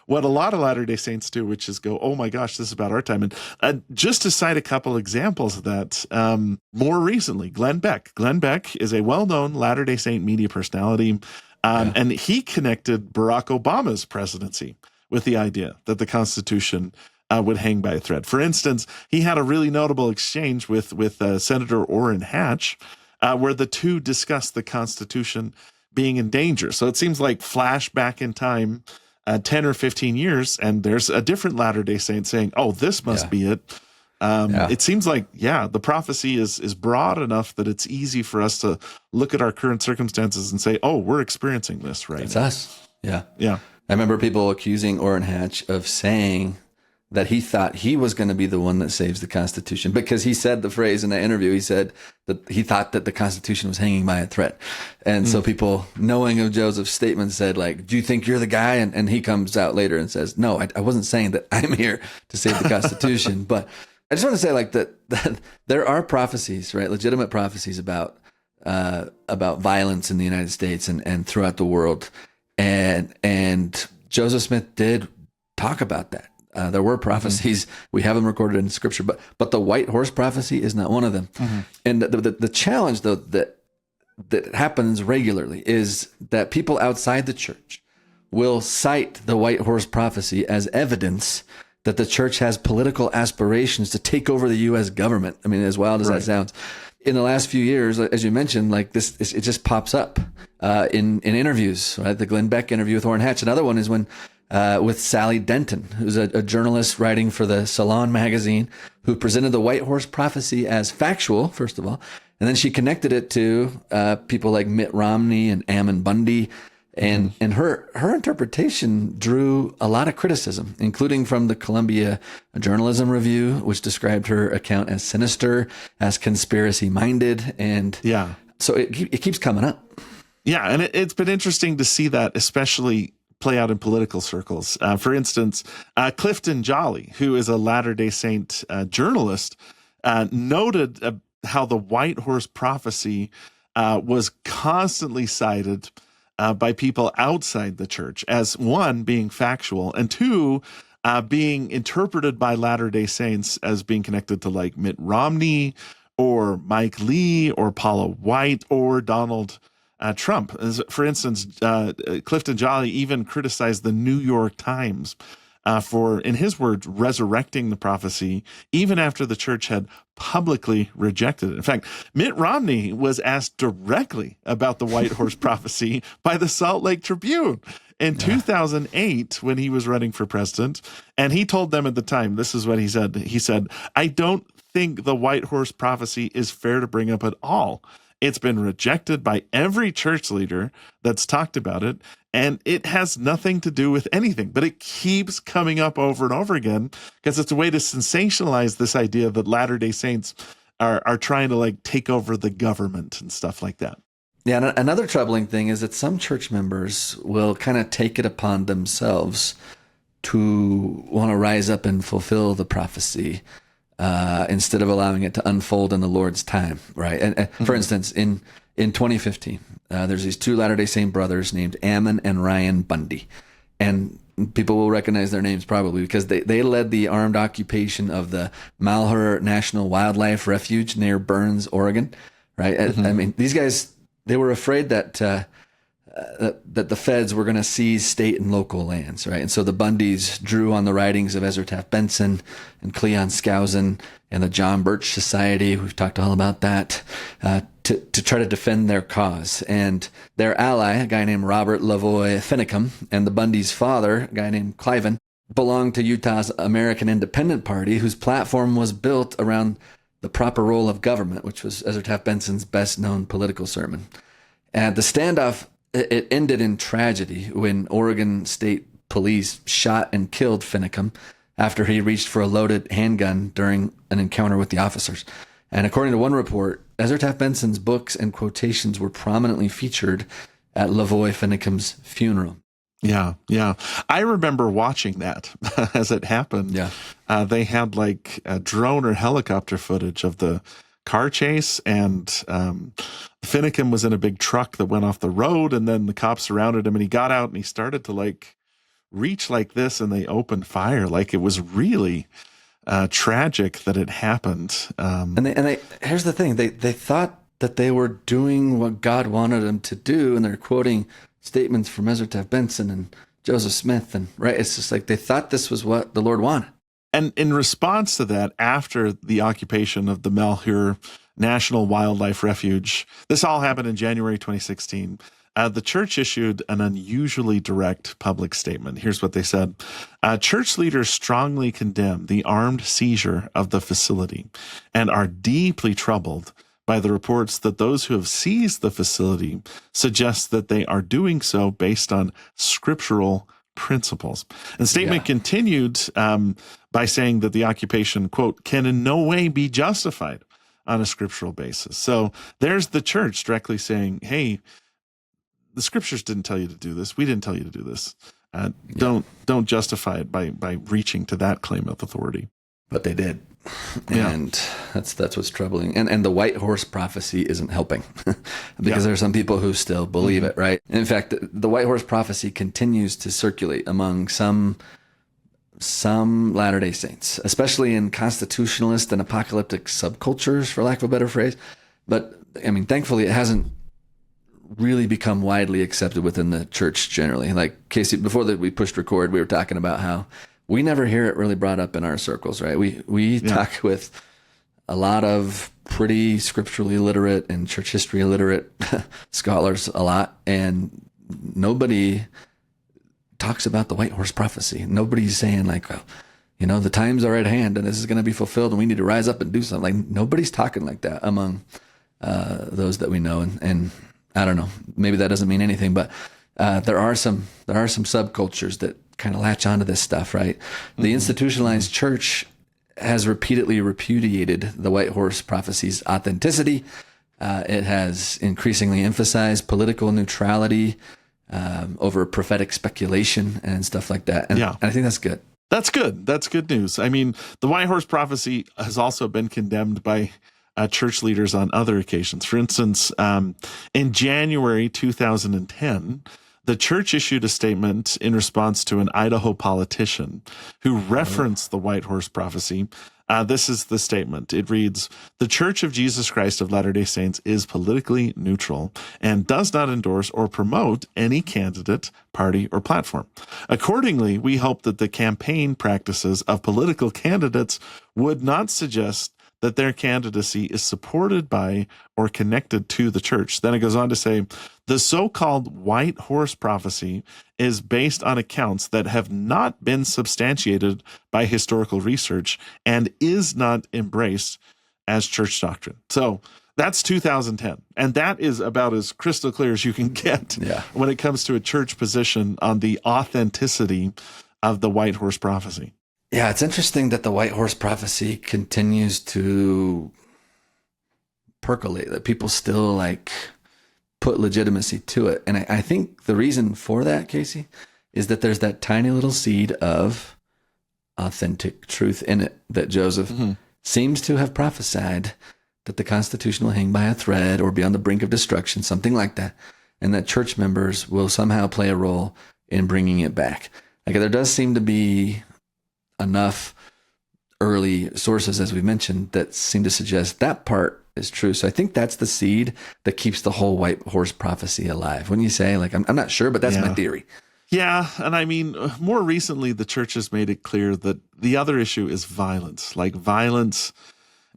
a lot of Latter-day Saints do, which is go, oh my gosh, this is about our time. And just to cite a couple examples of that, more recently, Glenn Beck. Glenn Beck is a well-known Latter-day Saint media personality, and he connected Barack Obama's presidency with the idea that the Constitution would hang by a thread. For instance, he had a really notable exchange with Senator Orrin Hatch, where the two discussed the Constitution being in danger. So it seems like flash back in time 10 or 15 years, and there's a different Latter-day Saint saying, oh, this must be it. It seems like, the prophecy is broad enough that it's easy for us to look at our current circumstances and say, oh, we're experiencing this right now. It's us. Yeah. Yeah. I remember people accusing Orrin Hatch of saying that he thought he was going to be the one that saves the Constitution because he said the phrase in that interview. He said that he thought that the Constitution was hanging by a thread. And so people, knowing of Joseph's statement, said, do you think you're the guy? And he comes out later and says, no, I wasn't saying that I'm here to save the Constitution. But I just want to say that there are prophecies, right? Legitimate prophecies about violence in the United States and throughout the world. And Joseph Smith did talk about that. There were prophecies. We have them recorded in Scripture, but the white horse prophecy is not one of them. And the challenge, though, that happens regularly is that people outside the church will cite the white horse prophecy as evidence that the church has political aspirations to take over the U.S. government. I mean, as wild as that sounds. In the last few years, as you mentioned, it just pops up in interviews, right? The Glenn Beck interview with Orrin Hatch. Another one is when with Sally Denton, who's a journalist writing for the Salon magazine, who presented the white horse prophecy as factual, first of all, and then she connected it to people like Mitt Romney and Ammon Bundy, and her interpretation drew a lot of criticism, including from the Columbia Journalism Review, which described her account as sinister, as conspiracy-minded, and so it keeps coming up. Yeah, and it's been interesting to see that, especially play out in political circles. For instance, Clifton Jolly, who is a Latter-day Saint journalist, noted how the white horse prophecy was constantly cited by people outside the church as, one, being factual, and two, being interpreted by Latter-day Saints as being connected to like Mitt Romney or Mike Lee or Paula White or Donald Trump. For instance, Clifton Jolly even criticized the New York Times for, in his words, resurrecting the prophecy even after the church had publicly rejected it. In fact, Mitt Romney was asked directly about the white horse prophecy by the Salt Lake Tribune in 2008 when he was running for president. And he told them at the time, this is what he said. He said, "I don't think the white horse prophecy is fair to bring up at all. It's been rejected by every church leader that's talked about it, and it has nothing to do with anything." But it keeps coming up over and over again because it's a way to sensationalize this idea that Latter-day Saints are trying to like take over the government and stuff like that. Yeah, and another troubling thing is that some church members will kind of take it upon themselves to want to rise up and fulfill the prophecy instead of allowing it to unfold in the Lord's time, right? And for instance, in 2015, there's these two Latter-day Saint brothers named Ammon and Ryan Bundy. And people will recognize their names probably because they led the armed occupation of the Malheur National Wildlife Refuge near Burns, Oregon, right? I mean, these guys, they were afraid that that the feds were going to seize state and local lands, right? And so the Bundys drew on the writings of Ezra Taft Benson and Cleon Skousen and the John Birch Society. We've talked all about that to try to defend their cause. And their ally, a guy named Robert Lavoie Finicum, and the Bundys' father, a guy named Cliven, belonged to Utah's American Independent Party, whose platform was built around the proper role of government, which was Ezra Taft Benson's best-known political sermon. And the standoff, it ended in tragedy when Oregon State Police shot and killed Finicum after he reached for a loaded handgun during an encounter with the officers. And according to one report, Ezra Taft Benson's books and quotations were prominently featured at Lavoie Finicum's funeral. Yeah. I remember watching that as it happened. Yeah. They had like a drone or helicopter footage of the car chase, and Finicum was in a big truck that went off the road, and then the cops surrounded him, and he got out and he started to like reach like this, and they opened fire. Like, it was really tragic that it happened. And they here's the thing, they thought that they were doing what God wanted them to do, and they're quoting statements from Ezra Taft Benson and Joseph Smith, and right, it's just like they thought this was what the Lord wanted. And in response to that, after the occupation of the Malheur National Wildlife Refuge, this all happened in January 2016, the church issued an unusually direct public statement. Here's what they said. Church leaders strongly condemn the armed seizure of the facility and are deeply troubled by the reports that those who have seized the facility suggest that they are doing so based on scriptural principles. And the statement continued by saying that the occupation, quote, can in no way be justified on a scriptural basis. So there's the church directly saying, hey, the scriptures didn't tell you to do this. We didn't tell you to do this. Don't justify it by reaching to that claim of authority. But they did. And that's what's troubling. And the white horse prophecy isn't helping because there are some people who still believe it, right? In fact, the white horse prophecy continues to circulate among some Latter-day Saints, especially in constitutionalist and apocalyptic subcultures, for lack of a better phrase. But I mean, thankfully, it hasn't really become widely accepted within the church generally. Like Casey, before we pushed record, we were talking about how we never hear it really brought up in our circles, right? We talk with a lot of pretty scripturally literate and church history illiterate scholars a lot, and nobody talks about the white horse prophecy. Nobody's saying like, well, the times are at hand and this is going to be fulfilled and we need to rise up and do something. Like, nobody's talking like that among those that we know. And I don't know, maybe that doesn't mean anything, but there are some subcultures that kind of latch onto this stuff, right? The institutionalized church has repeatedly repudiated the white horse prophecy's authenticity. It has increasingly emphasized political neutrality over prophetic speculation and stuff like that. And I think that's good. That's good. That's good news. I mean, the white horse prophecy has also been condemned by church leaders on other occasions. For instance, in January 2010, the church issued a statement in response to an Idaho politician who referenced the white horse prophecy. This is the statement. It reads, "The Church of Jesus Christ of Latter-day Saints is politically neutral and does not endorse or promote any candidate, party, or platform. Accordingly, we hope that the campaign practices of political candidates would not suggest that their candidacy is supported by or connected to the church." Then it goes on to say, "The so-called white horse prophecy is based on accounts that have not been substantiated by historical research and is not embraced as church doctrine." So that's 2010. And that is about as crystal clear as you can get when it comes to a church position on the authenticity of the white horse prophecy. Yeah, it's interesting that the white horse prophecy continues to percolate, that people still like put legitimacy to it. And I think the reason for that, Casey, is that there's that tiny little seed of authentic truth in it that Joseph seems to have prophesied that the Constitution will hang by a thread or be on the brink of destruction, something like that, and that church members will somehow play a role in bringing it back. Like there does seem to be enough early sources, as we mentioned, that seem to suggest that part is true. So I think that's the seed that keeps the whole white horse prophecy alive. When you say, like, I'm not sure, but that's my theory. Yeah. And I mean, more recently, the church has made it clear that the other issue is violence. Like violence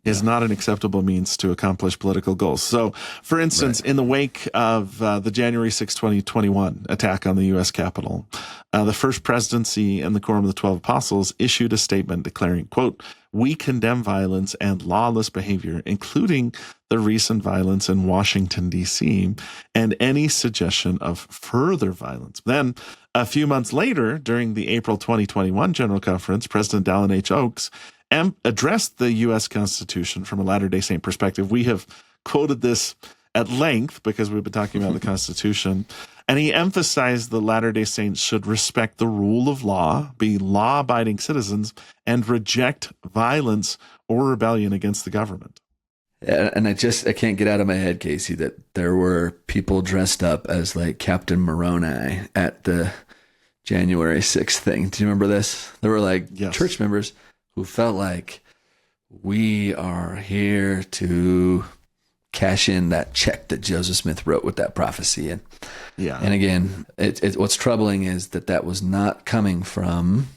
is not an acceptable means to accomplish political goals. So, for instance, in the wake of the January 6, 2021 attack on the U.S. Capitol, the First Presidency and the Quorum of the 12 Apostles issued a statement declaring, quote, "We condemn violence and lawless behavior, including the recent violence in Washington, D.C., and any suggestion of further violence." Then, a few months later, during the April 2021 General Conference, President Dallin H. Oaks addressed the U.S. Constitution from a Latter-day Saint perspective. We have quoted this at length because we've been talking about the Constitution. And he emphasized the Latter-day Saints should respect the rule of law, be law-abiding citizens, and reject violence or rebellion against the government. And I can't get out of my head, Casey, that there were people dressed up as like Captain Moroni at the January 6th thing. Do you remember this? There were like church members who felt like we are here to cash in that check that Joseph Smith wrote with that prophecy. And again, what's troubling is that was not coming from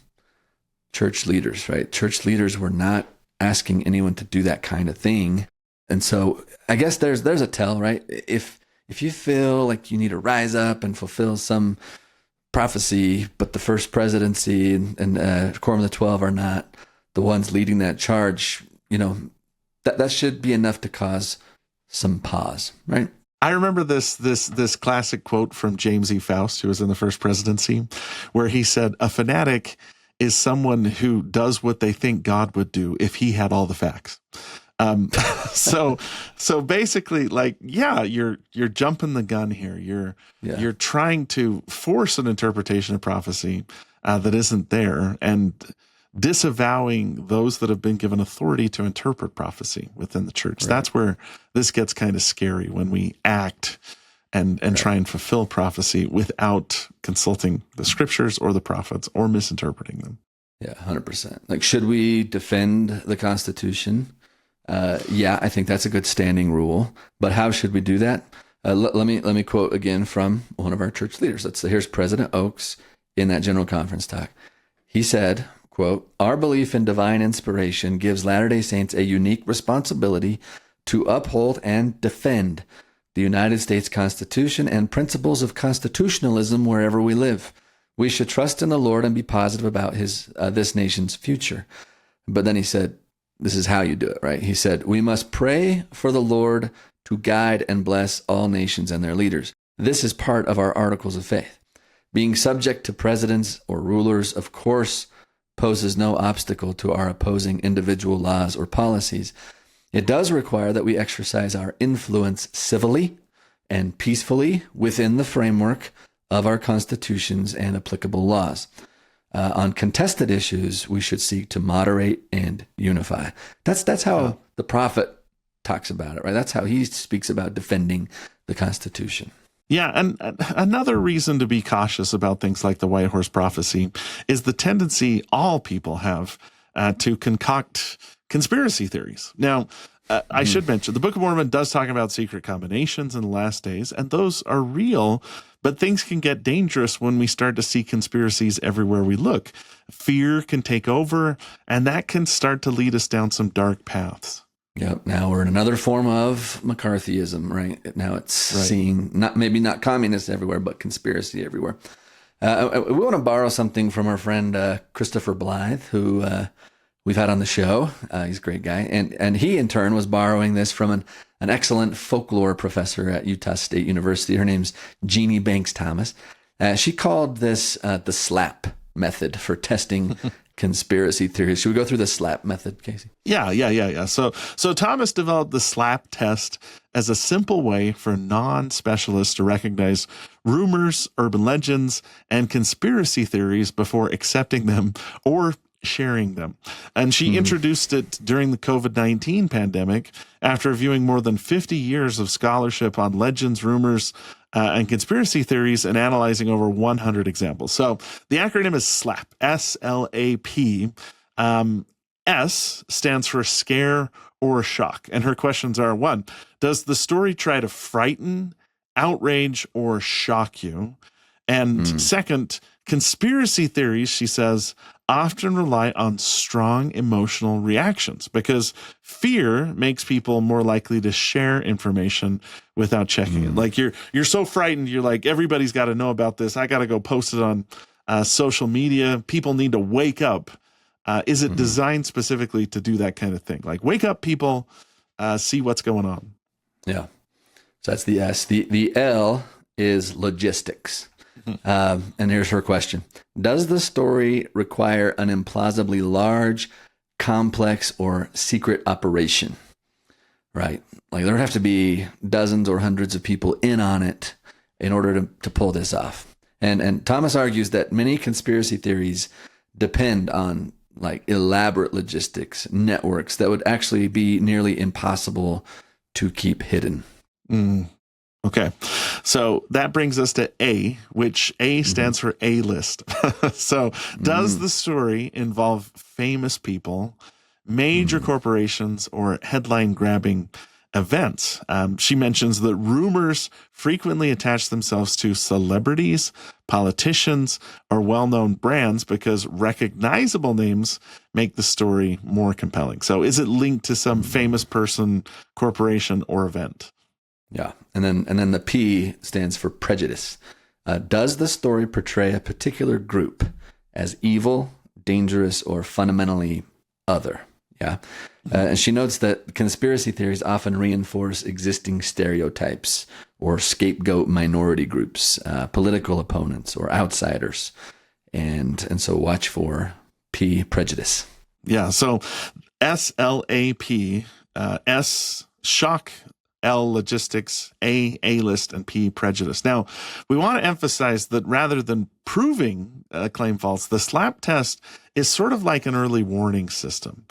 church leaders, right? Church leaders were not asking anyone to do that kind of thing. And so I guess there's a tell, right? If you feel like you need to rise up and fulfill some prophecy, but the First Presidency and Quorum of the 12 are not the ones leading that charge, that should be enough to cause some pause, right? I remember this classic quote from James E. Faust, who was in the First Presidency, where he said, "A fanatic is someone who does what they think God would do if he had all the facts." So basically, like, you're jumping the gun here. You're trying to force an interpretation of prophecy that isn't there, and disavowing those that have been given authority to interpret prophecy within the church. Right. That's where this gets kind of scary, when we act and try and fulfill prophecy without consulting the scriptures or the prophets or misinterpreting them. Yeah, 100%. Like, should we defend the Constitution? I think that's a good standing rule. But how should we do that? Let me quote again from one of our church leaders. Here's President Oaks in that General Conference talk. He said, quote, "Our belief in divine inspiration gives Latter-day Saints a unique responsibility to uphold and defend the United States Constitution and principles of constitutionalism wherever we live. We should trust in the Lord and be positive about this nation's future." But then he said, this is how you do it, right? He said, "We must pray for the Lord to guide and bless all nations and their leaders. This is part of our articles of faith. Being subject to presidents or rulers, of course, poses no obstacle to our opposing individual laws or policies. It does require that we exercise our influence civilly and peacefully within the framework of our constitutions and applicable laws. On contested issues, we should seek to moderate and unify. That's how the prophet talks about it, right? That's how he speaks about defending the Constitution. Yeah, and another reason to be cautious about things like the white horse prophecy is the tendency all people have to concoct conspiracy theories. Now, I should mention, the Book of Mormon does talk about secret combinations in the last days, and those are real, but things can get dangerous when we start to see conspiracies everywhere we look. Fear can take over, and that can start to lead us down some dark paths. Yep. Now we're in another form of McCarthyism, right? Now it's seeing maybe not communists everywhere, but conspiracy everywhere. We want to borrow something from our friend Christopher Blythe, who we've had on the show. He's a great guy, and he in turn was borrowing this from an excellent folklore professor at Utah State University. Her name's Jeannie Banks Thomas. She called this the SLAP method for testing conspiracy theories. Should we go through the SLAP method, Casey? Yeah. So Thomas developed the SLAP test as a simple way for non-specialists to recognize rumors, urban legends, and conspiracy theories before accepting them or sharing them. And she introduced it during the COVID-19 pandemic after viewing more than 50 years of scholarship on legends, rumors, and conspiracy theories and analyzing over 100 examples. So the acronym is SLAP, S-L-A-P. S stands for scare or shock. And her questions are: 1, does the story try to frighten, outrage, or shock you? And second, conspiracy theories, she says, often rely on strong emotional reactions because fear makes people more likely to share information without checking it. Like you're so frightened, you're like, everybody's got to know about this. I got to go post it on social media. People need to wake up. Is it designed specifically to do that kind of thing? Like, wake up, people, see what's going on. Yeah. So that's the S. The L is logistics. And here's her question. Does the story require an implausibly large, complex, or secret operation? Right? Like, there have to be dozens or hundreds of people in on it in order to pull this off. And Thomas argues that many conspiracy theories depend on like elaborate logistics, networks that would actually be nearly impossible to keep hidden. Okay. So that brings us to A, which A stands for A-list. So does the story involve famous people, major corporations, or headline-grabbing events? She mentions that rumors frequently attach themselves to celebrities, politicians, or well-known brands because recognizable names make the story more compelling. So is it linked to some famous person, corporation, or event? Yeah. And then the P stands for prejudice. Does the story portray a particular group as evil, dangerous, or fundamentally other? Yeah. And she notes that conspiracy theories often reinforce existing stereotypes or scapegoat minority groups, political opponents, or outsiders. And so watch for P, prejudice. Yeah. So S-L-A-P, S, shock, L, logistics, A, list, and P, prejudice. Now, we want to emphasize that rather than proving a claim false, the SLAP test is sort of like an early warning system.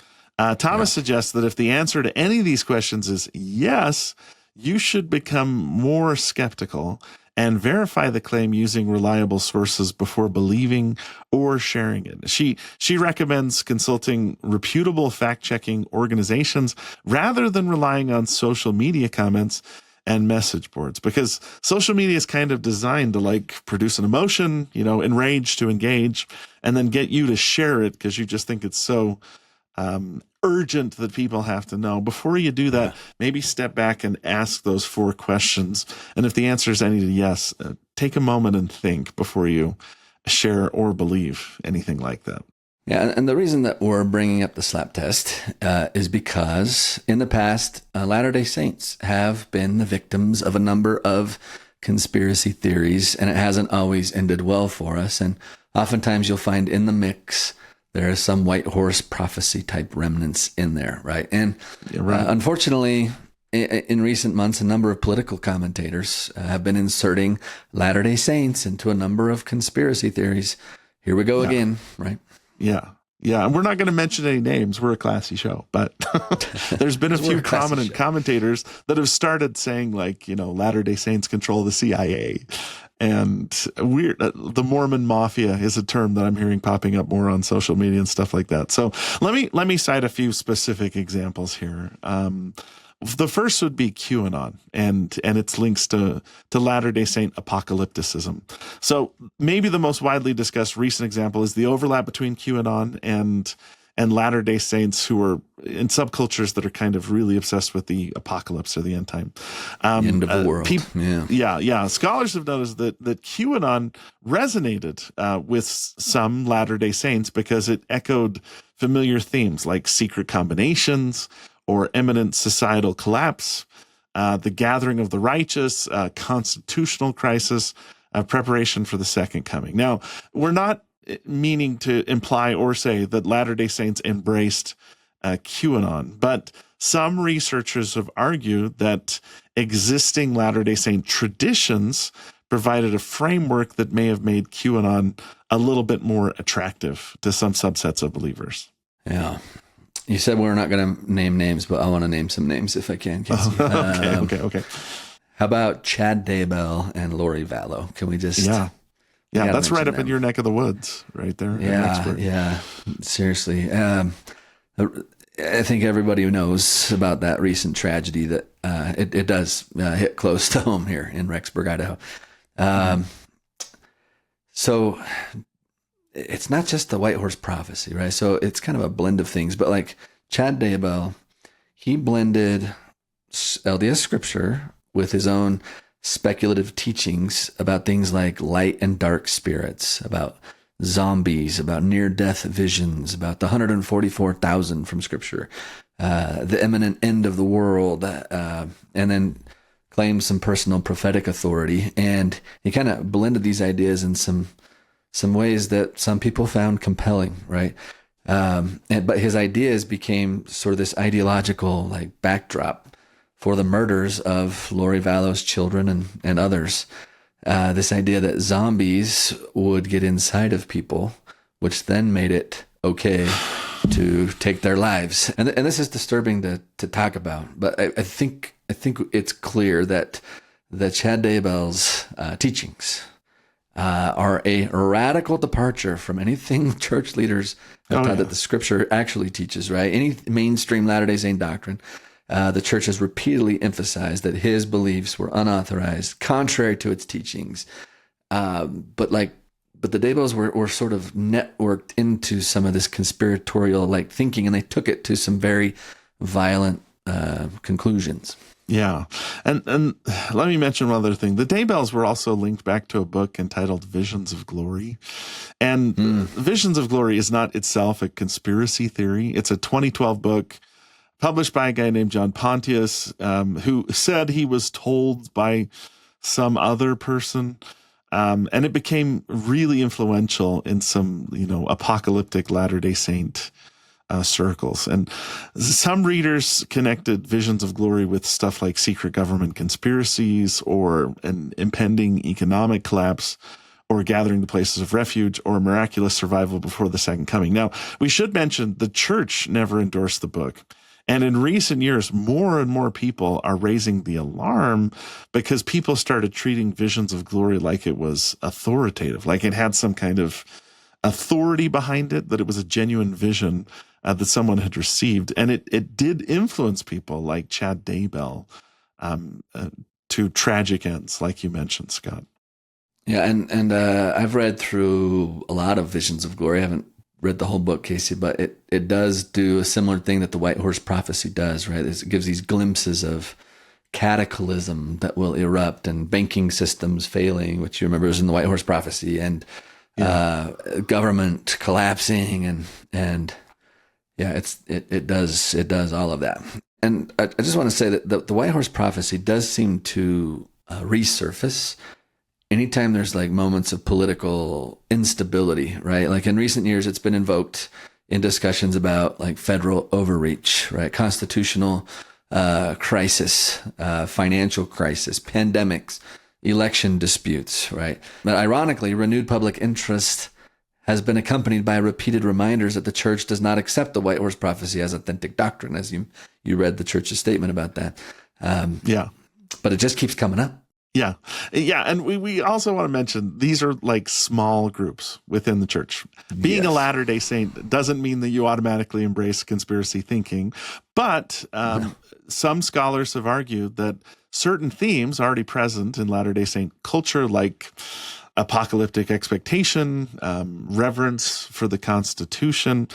Thomas suggests that if the answer to any of these questions is yes, you should become more skeptical and verify the claim using reliable sources before believing or sharing it. She recommends consulting reputable fact-checking organizations rather than relying on social media comments and message boards, because social media is kind of designed to like produce an emotion, enrage to engage, and then get you to share it because you just think it's so urgent that people have to know. Before you do that, maybe step back and ask those 4 questions. And if the answer is any yes, take a moment and think before you share or believe anything like that. Yeah, and the reason that we're bringing up the SLAP test is because in the past, Latter-day Saints have been the victims of a number of conspiracy theories, and it hasn't always ended well for us. And oftentimes you'll find in the mix there are some white horse prophecy type remnants in there, right? And unfortunately, in recent months, a number of political commentators have been inserting Latter-day Saints into a number of conspiracy theories. Here we go again, right? Yeah. Yeah, and we're not going to mention any names. We're a classy show, but there's been a few prominent commentators that have started saying, like, Latter-day Saints control the CIA. And the Mormon Mafia is a term that I'm hearing popping up more on social media and stuff like that. So let me cite a few specific examples here. The first would be QAnon and its links to Latter-day Saint apocalypticism. So maybe the most widely discussed recent example is the overlap between QAnon and Latter-day Saints, who are in subcultures that are kind of really obsessed with the apocalypse or the end time. End of the world. Yeah. Scholars have noticed that QAnon resonated with some Latter-day Saints because it echoed familiar themes like secret combinations or imminent societal collapse, the gathering of the righteous, constitutional crisis, preparation for the second coming. Now, we're not meaning to imply or say that Latter-day Saints embraced QAnon, but some researchers have argued that existing Latter-day Saint traditions provided a framework that may have made QAnon a little bit more attractive to some subsets of believers. Yeah. You said we're not going to name names, but I want to name some names if I can, Casey. Okay. How about Chad Daybell and Lori Vallow? Can we just... Yeah, that's right up in your neck of the woods, right there. Yeah. Seriously. I think everybody knows about that recent tragedy that it does hit close to home here in Rexburg, Idaho. So it's not just the White Horse Prophecy, right? So it's kind of a blend of things. But like Chad Daybell, he blended LDS scripture with his own speculative teachings about things like light and dark spirits, about zombies, about near-death visions, about the 144,000 from scripture, the imminent end of the world, and then claimed some personal prophetic authority. And he kind of blended these ideas in some ways that some people found compelling, right? But his ideas became sort of this ideological like backdrop for the murders of Lori Vallow's children and others. This idea that zombies would get inside of people, which then made it okay to take their lives. And this is disturbing to talk about, but I think it's clear that Chad Daybell's teachings are a radical departure from anything church leaders have taught that the scripture actually teaches, right? Any mainstream Latter-day Saint doctrine, the church has repeatedly emphasized that his beliefs were unauthorized, contrary to its teachings. But the Daybells were sort of networked into some of this conspiratorial like thinking, and they took it to some very violent conclusions. Yeah. And let me mention one other thing. The Daybells were also linked back to a book entitled Visions of Glory. And Visions of Glory is not itself a conspiracy theory. It's a 2012 book published by a guy named John Pontius, who said he was told by some other person. And it became really influential in some, apocalyptic Latter-day Saint circles. And some readers connected Visions of Glory with stuff like secret government conspiracies or an impending economic collapse or gathering the places of refuge or miraculous survival before the second coming. Now, we should mention the church never endorsed the book. And in recent years, more and more people are raising the alarm because people started treating Visions of Glory like it was authoritative, like it had some kind of authority behind it, that it was a genuine vision that someone had received. And it did influence people like Chad Daybell to tragic ends, like you mentioned, Scott. Yeah, and I've read through a lot of Visions of Glory. I haven't read the whole book, Casey, but it does do a similar thing that the White Horse Prophecy does, right? It gives these glimpses of cataclysm that will erupt and banking systems failing, which you remember was in the White Horse Prophecy, and government collapsing, and it does all of that. And I just want to say that the White Horse Prophecy does seem to resurface anytime there's like moments of political instability, right? Like in recent years, it's been invoked in discussions about like federal overreach, right? Constitutional crisis, financial crisis, pandemics, election disputes, right? But ironically, renewed public interest has been accompanied by repeated reminders that the church does not accept the white horse prophecy as authentic doctrine, as you read the church's statement about that. But it just keeps coming up. Yeah. And we also want to mention these are like small groups within the church. Being a Latter-day Saint doesn't mean that you automatically embrace conspiracy thinking, but some scholars have argued that certain themes already present in Latter-day Saint culture, like apocalyptic expectation, reverence for the Constitution,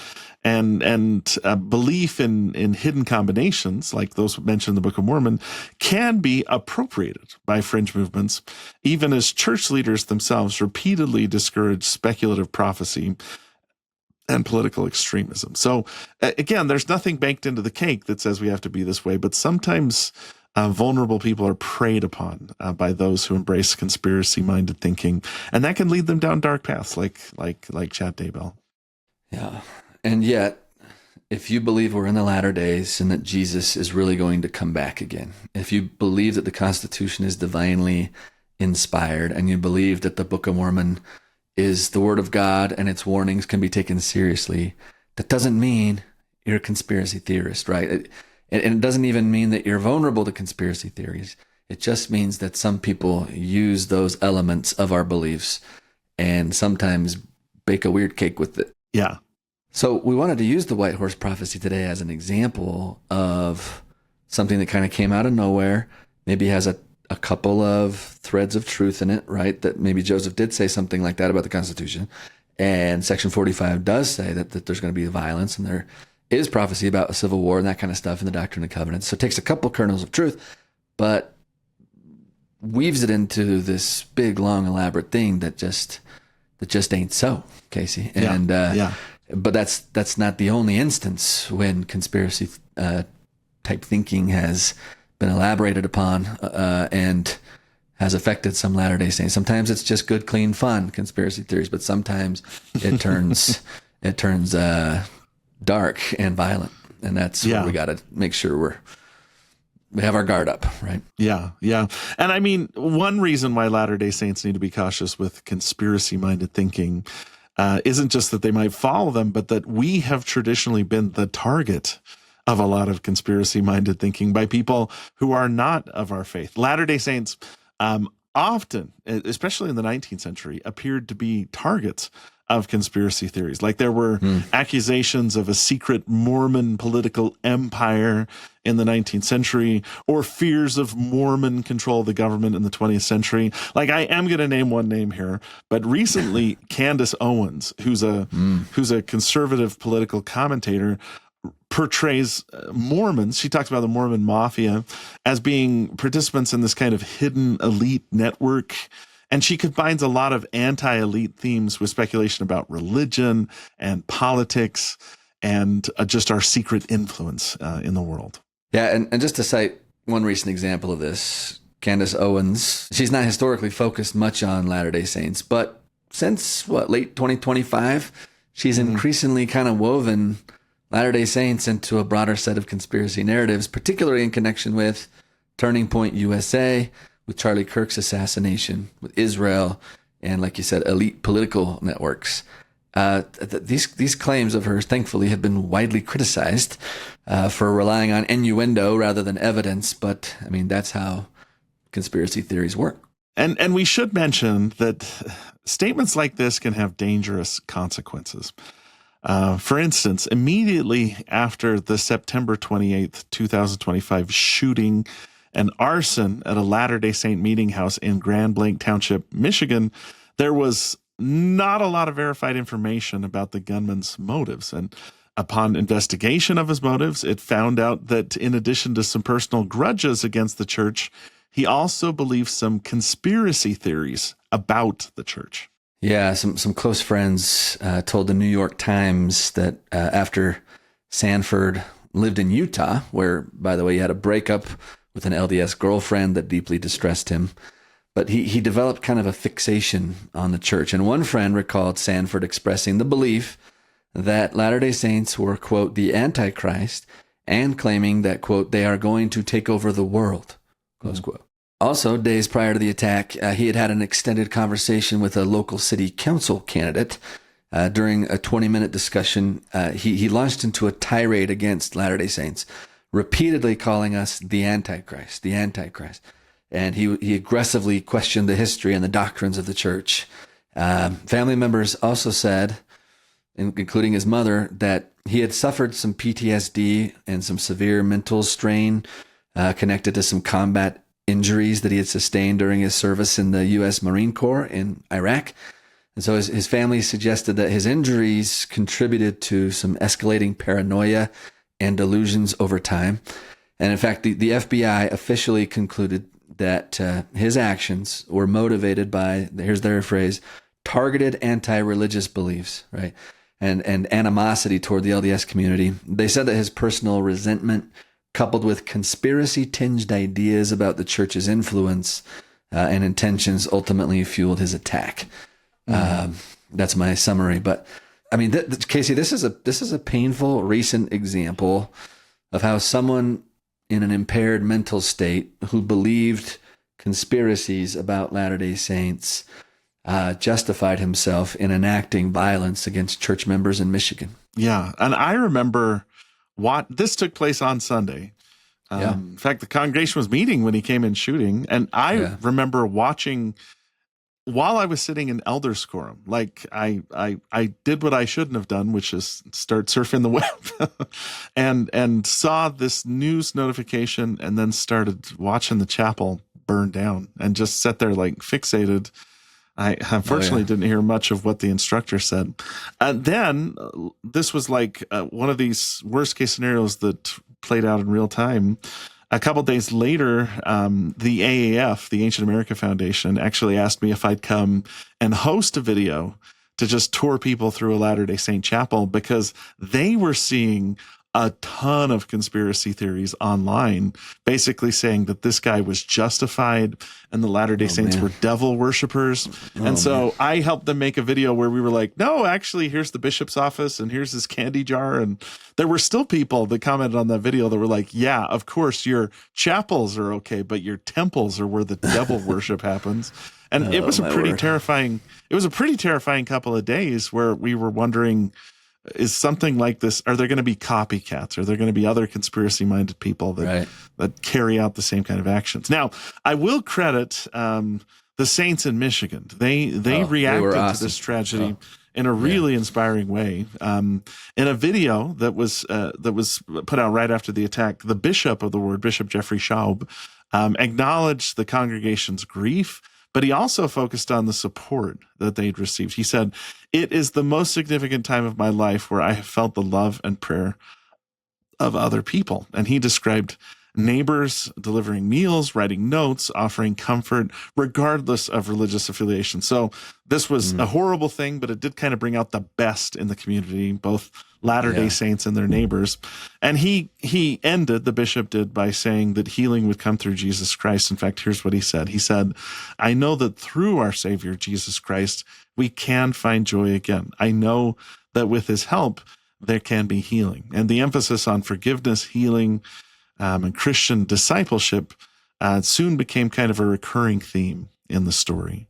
and belief in hidden combinations, like those mentioned in the Book of Mormon, can be appropriated by fringe movements, even as church leaders themselves repeatedly discourage speculative prophecy and political extremism. So again, there's nothing baked into the cake that says we have to be this way, but sometimes vulnerable people are preyed upon by those who embrace conspiracy-minded thinking, and that can lead them down dark paths, like Chad Daybell. Yeah, and yet, if you believe we're in the latter days and that Jesus is really going to come back again, if you believe that the Constitution is divinely inspired, and you believe that the Book of Mormon is the Word of God and its warnings can be taken seriously, that doesn't mean you're a conspiracy theorist, right? And it doesn't even mean that you're vulnerable to conspiracy theories. It just means that some people use those elements of our beliefs and sometimes bake a weird cake with it. Yeah. So we wanted to use the white horse prophecy today as an example of something that kind of came out of nowhere, maybe has a couple of threads of truth in it, right? That maybe Joseph did say something like that about the Constitution. And Section 45 does say that there's going to be violence, and there is prophecy about a civil war and that kind of stuff in the Doctrine and Covenants. So it takes a couple kernels of truth, but weaves it into this big, long, elaborate thing that just ain't so, Casey. And but that's not the only instance when conspiracy type thinking has been elaborated upon and has affected some Latter-day Saints. Sometimes it's just good, clean fun conspiracy theories, but sometimes it turns dark and violent, and that's where we got to make sure we have our guard up, right? Yeah. And I mean, one reason why Latter-day Saints need to be cautious with conspiracy-minded thinking isn't just that they might follow them, but that we have traditionally been the target of a lot of conspiracy-minded thinking by people who are not of our faith. Latter-day Saints often, especially in the 19th century, appeared to be targets of conspiracy theories. Like there were accusations of a secret Mormon political empire in the 19th century, or fears of Mormon control of the government in the 20th century. Like I am going to name one name here, but recently Candace Owens, who's a conservative political commentator, portrays Mormons. She talks about the Mormon mafia as being participants in this kind of hidden elite network. And she combines a lot of anti-elite themes with speculation about religion and politics and just our secret influence in the world. Yeah, and just to cite one recent example of this, Candace Owens, she's not historically focused much on Latter-day Saints, but since, late 2025, she's increasingly kind of woven Latter-day Saints into a broader set of conspiracy narratives, particularly in connection with Turning Point USA, with Charlie Kirk's assassination, with Israel, and like you said, elite political networks. These claims of hers, thankfully, have been widely criticized for relying on innuendo rather than evidence. But I mean, that's how conspiracy theories work. And we should mention that statements like this can have dangerous consequences. For instance, immediately after the September 28th, 2025 shooting and arson at a Latter-day Saint meeting house in Grand Blanc Township, Michigan, there was not a lot of verified information about the gunman's motives. And upon investigation of his motives, it found out that in addition to some personal grudges against the church, he also believed some conspiracy theories about the church. Yeah, some close friends told the New York Times that after Sanford lived in Utah, where, by the way, he had a breakup with an LDS girlfriend that deeply distressed him. But he developed kind of a fixation on the church. And one friend recalled Sanford expressing the belief that Latter-day Saints were, quote, the Antichrist, and claiming that, quote, they are going to take over the world, close quote. Also, days prior to the attack, he had had an extended conversation with a local city council candidate. During a 20-minute discussion, he launched into a tirade against Latter-day Saints, repeatedly calling us the Antichrist, the Antichrist. And he aggressively questioned the history and the doctrines of the church. Family members also said, including his mother, that he had suffered some PTSD and some severe mental strain connected to some combat injuries that he had sustained during his service in the U.S. Marine Corps in Iraq. And so his family suggested that his injuries contributed to some escalating paranoia and delusions over time. And in fact, the FBI officially concluded that his actions were motivated by, here's their phrase, targeted anti-religious beliefs, right? And animosity toward the LDS community. They said that his personal resentment, coupled with conspiracy-tinged ideas about the church's influence and intentions, ultimately fueled his attack. That's my summary. But I mean, Casey, this is a painful recent example of how someone in an impaired mental state who believed conspiracies about Latter-day Saints justified himself in enacting violence against church members in Michigan. Yeah, and I remember this took place on Sunday. In fact, the congregation was meeting when he came in shooting, and I remember watching while I was sitting in elders quorum. Like I did what I shouldn't have done, which is start surfing the web, and saw this news notification, and then started watching the chapel burn down, and just sat there like fixated. I unfortunately didn't hear much of what the instructor said. And then this was like one of these worst case scenarios that played out in real time. A couple days later, the AAF, the Ancient America Foundation, actually asked me if I'd come and host a video to just tour people through a Latter-day Saint chapel, because they were seeing a ton of conspiracy theories online, basically saying that this guy was justified and the Latter-day Saints were devil worshipers. And so I helped them make a video where we were like, no, actually, here's the bishop's office and here's his candy jar. And there were still people that commented on that video that were like, yeah, of course, your chapels are okay, but your temples are where the devil worship happens. And it was a pretty terrifying couple of days where we were wondering, is something like this, are there going to be copycats? Are there going to be other conspiracy-minded people that carry out the same kind of actions? Now, I will credit the Saints in Michigan. They reacted to this tragedy in a really inspiring way. In a video that was put out right after the attack, the bishop of the word, Bishop Jeffrey Schaub, acknowledged the congregation's grief, but he also focused on the support that they'd received. He said, "It is the most significant time of my life where I have felt the love and prayer of other people." And he described neighbors delivering meals, writing notes, offering comfort, regardless of religious affiliation. So this was a horrible thing, but it did kind of bring out the best in the community, both Latter-day Saints and their neighbors. And he ended, the bishop did, by saying that healing would come through Jesus Christ. In fact, here's what he said. He said, "I know that through our Savior, Jesus Christ, we can find joy again. I know that with his help, there can be healing." And the emphasis on forgiveness, healing, and Christian discipleship soon became kind of a recurring theme in the story.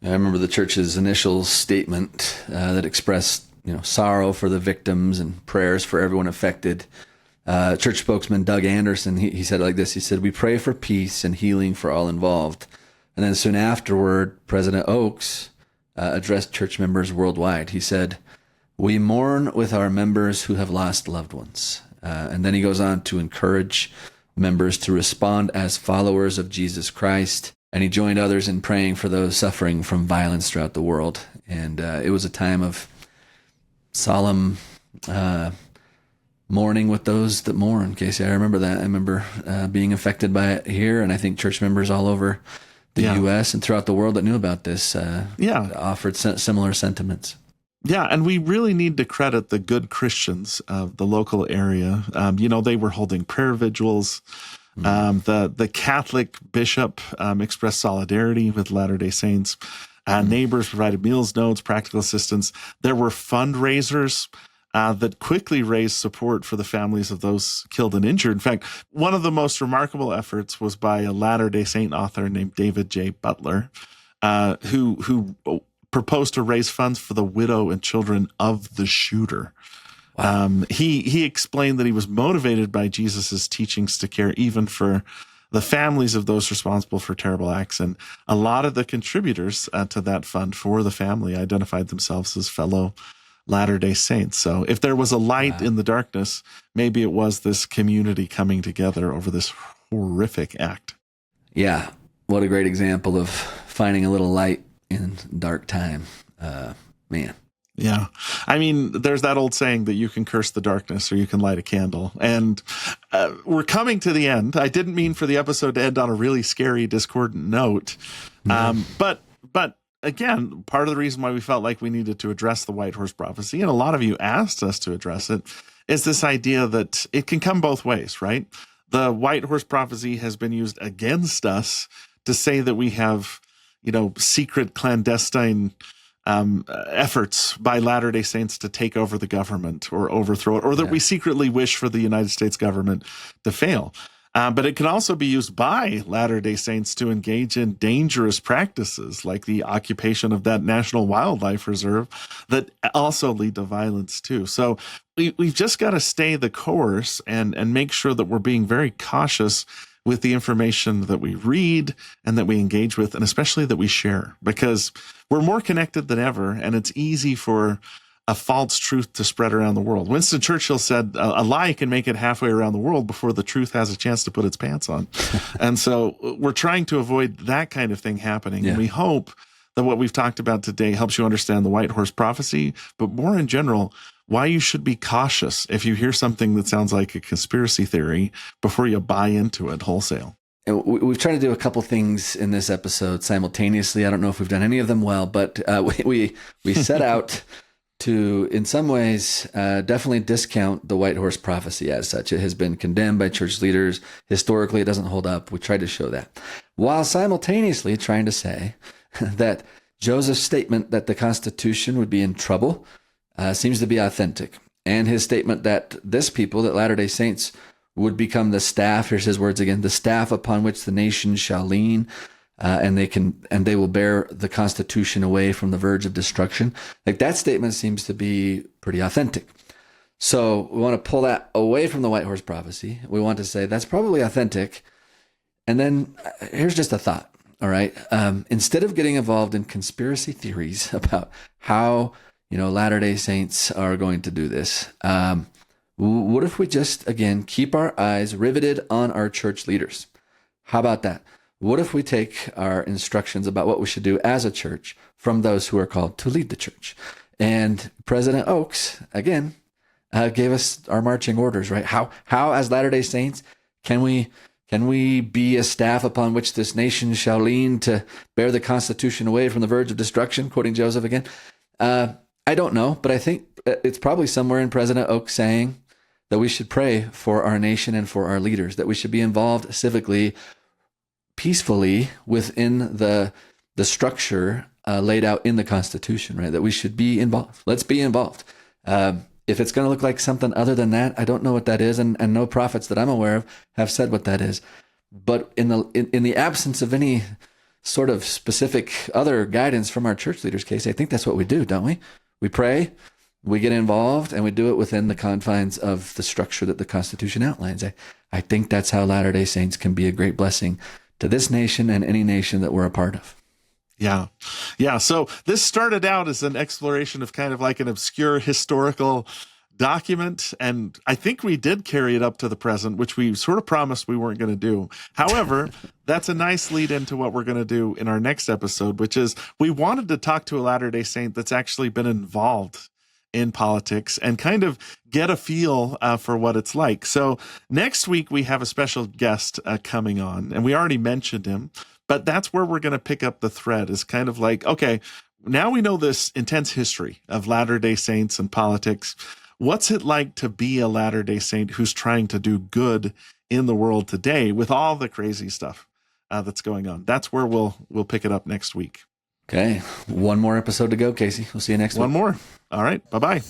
I remember the church's initial statement that expressed, sorrow for the victims and prayers for everyone affected. Church spokesman Doug Anderson, he said it like this. He said, "We pray for peace and healing for all involved." And then soon afterward, President Oaks addressed church members worldwide. He said, "We mourn with our members who have lost loved ones." And then he goes on to encourage members to respond as followers of Jesus Christ. And he joined others in praying for those suffering from violence throughout the world. And it was a time of solemn mourning with those that mourn. Casey, I remember that. I remember being affected by it here. And I think church members all over the U.S. and throughout the world that knew about this offered similar sentiments. Yeah, and we really need to credit the good Christians of the local area. They were holding prayer vigils. The Catholic bishop expressed solidarity with Latter-day Saints. Neighbors provided meals, notes, practical assistance. There were fundraisers that quickly raised support for the families of those killed and injured. In fact, one of the most remarkable efforts was by a Latter-day Saint author named David J. Butler, who proposed to raise funds for the widow and children of the shooter. Wow. He explained that he was motivated by Jesus's teachings to care even for the families of those responsible for terrible acts. And a lot of the contributors to that fund for the family identified themselves as fellow Latter-day Saints. So if there was a light in the darkness, maybe it was this community coming together over this horrific act. Yeah. What a great example of finding a little light in dark time. Man. Yeah. I mean, there's that old saying that you can curse the darkness or you can light a candle. And we're coming to the end. I didn't mean for the episode to end on a really scary, discordant note. But again, part of the reason why we felt like we needed to address the white horse prophecy, and a lot of you asked us to address it, is this idea that it can come both ways, right? The white horse prophecy has been used against us to say that we have, secret clandestine efforts by Latter-day Saints to take over the government or overthrow it, or that we secretly wish for the United States government to fail. But it can also be used by Latter-day Saints to engage in dangerous practices like the occupation of that National Wildlife Reserve that also lead to violence too. So we've just got to stay the course and make sure that we're being very cautious with the information that we read and that we engage with, and especially that we share, because we're more connected than ever, and it's easy for a false truth to spread around the world. Winston Churchill said a lie can make it halfway around the world before the truth has a chance to put its pants on. And so we're trying to avoid that kind of thing happening. Yeah. And we hope that what we've talked about today helps you understand the white horse prophecy, but more in general, why you should be cautious if you hear something that sounds like a conspiracy theory before you buy into it wholesale. And we've tried to do a couple things in this episode simultaneously. I don't know if we've done any of them well, but we set out to, in some ways, definitely discount the white horse prophecy as such. It has been condemned by church leaders. Historically, it doesn't hold up. We tried to show that, while simultaneously trying to say that Joseph's statement that the Constitution would be in trouble seems to be authentic. And his statement that this people, that Latter-day Saints, would become the staff, here's his words again, the staff upon which the nation shall lean, and they will bear the Constitution away from the verge of destruction. Like, that statement seems to be pretty authentic. So we want to pull that away from the white horse prophecy. We want to say that's probably authentic. And then here's just a thought. All right. Instead of getting involved in conspiracy theories about how Latter-day Saints are going to do this, what if we just, again, keep our eyes riveted on our church leaders? How about that? What if we take our instructions about what we should do as a church from those who are called to lead the church? And President Oaks, again, gave us our marching orders, right? How as Latter-day Saints, can we be a staff upon which this nation shall lean to bear the Constitution away from the verge of destruction? Quoting Joseph again. I don't know, but I think it's probably somewhere in President Oaks saying that we should pray for our nation and for our leaders, that we should be involved civically, peacefully within the structure laid out in the Constitution, right? That we should be involved. Let's be involved. If it's going to look like something other than that, I don't know what that is, and no prophets that I'm aware of have said what that is. But in the absence of any sort of specific other guidance from our church leaders, Casey, I think that's what we do, don't we? We pray, we get involved, and we do it within the confines of the structure that the Constitution outlines. I think that's how Latter-day Saints can be a great blessing to this nation and any nation that we're a part of. Yeah. Yeah. So this started out as an exploration of kind of like an obscure historical document. And I think we did carry it up to the present, which we sort of promised we weren't going to do. However, that's a nice lead into what we're going to do in our next episode, which is we wanted to talk to a Latter-day Saint that's actually been involved in politics and kind of get a feel for what it's like. So next week we have a special guest coming on, and we already mentioned him, but that's where we're going to pick up the thread, is kind of like, okay, now we know this intense history of Latter-day Saints and politics. What's it like to be a Latter-day Saint who's trying to do good in the world today with all the crazy stuff that's going on? That's where we'll pick it up next week. Okay. One more episode to go, Casey. We'll see you next week. One more. All right. Bye-bye.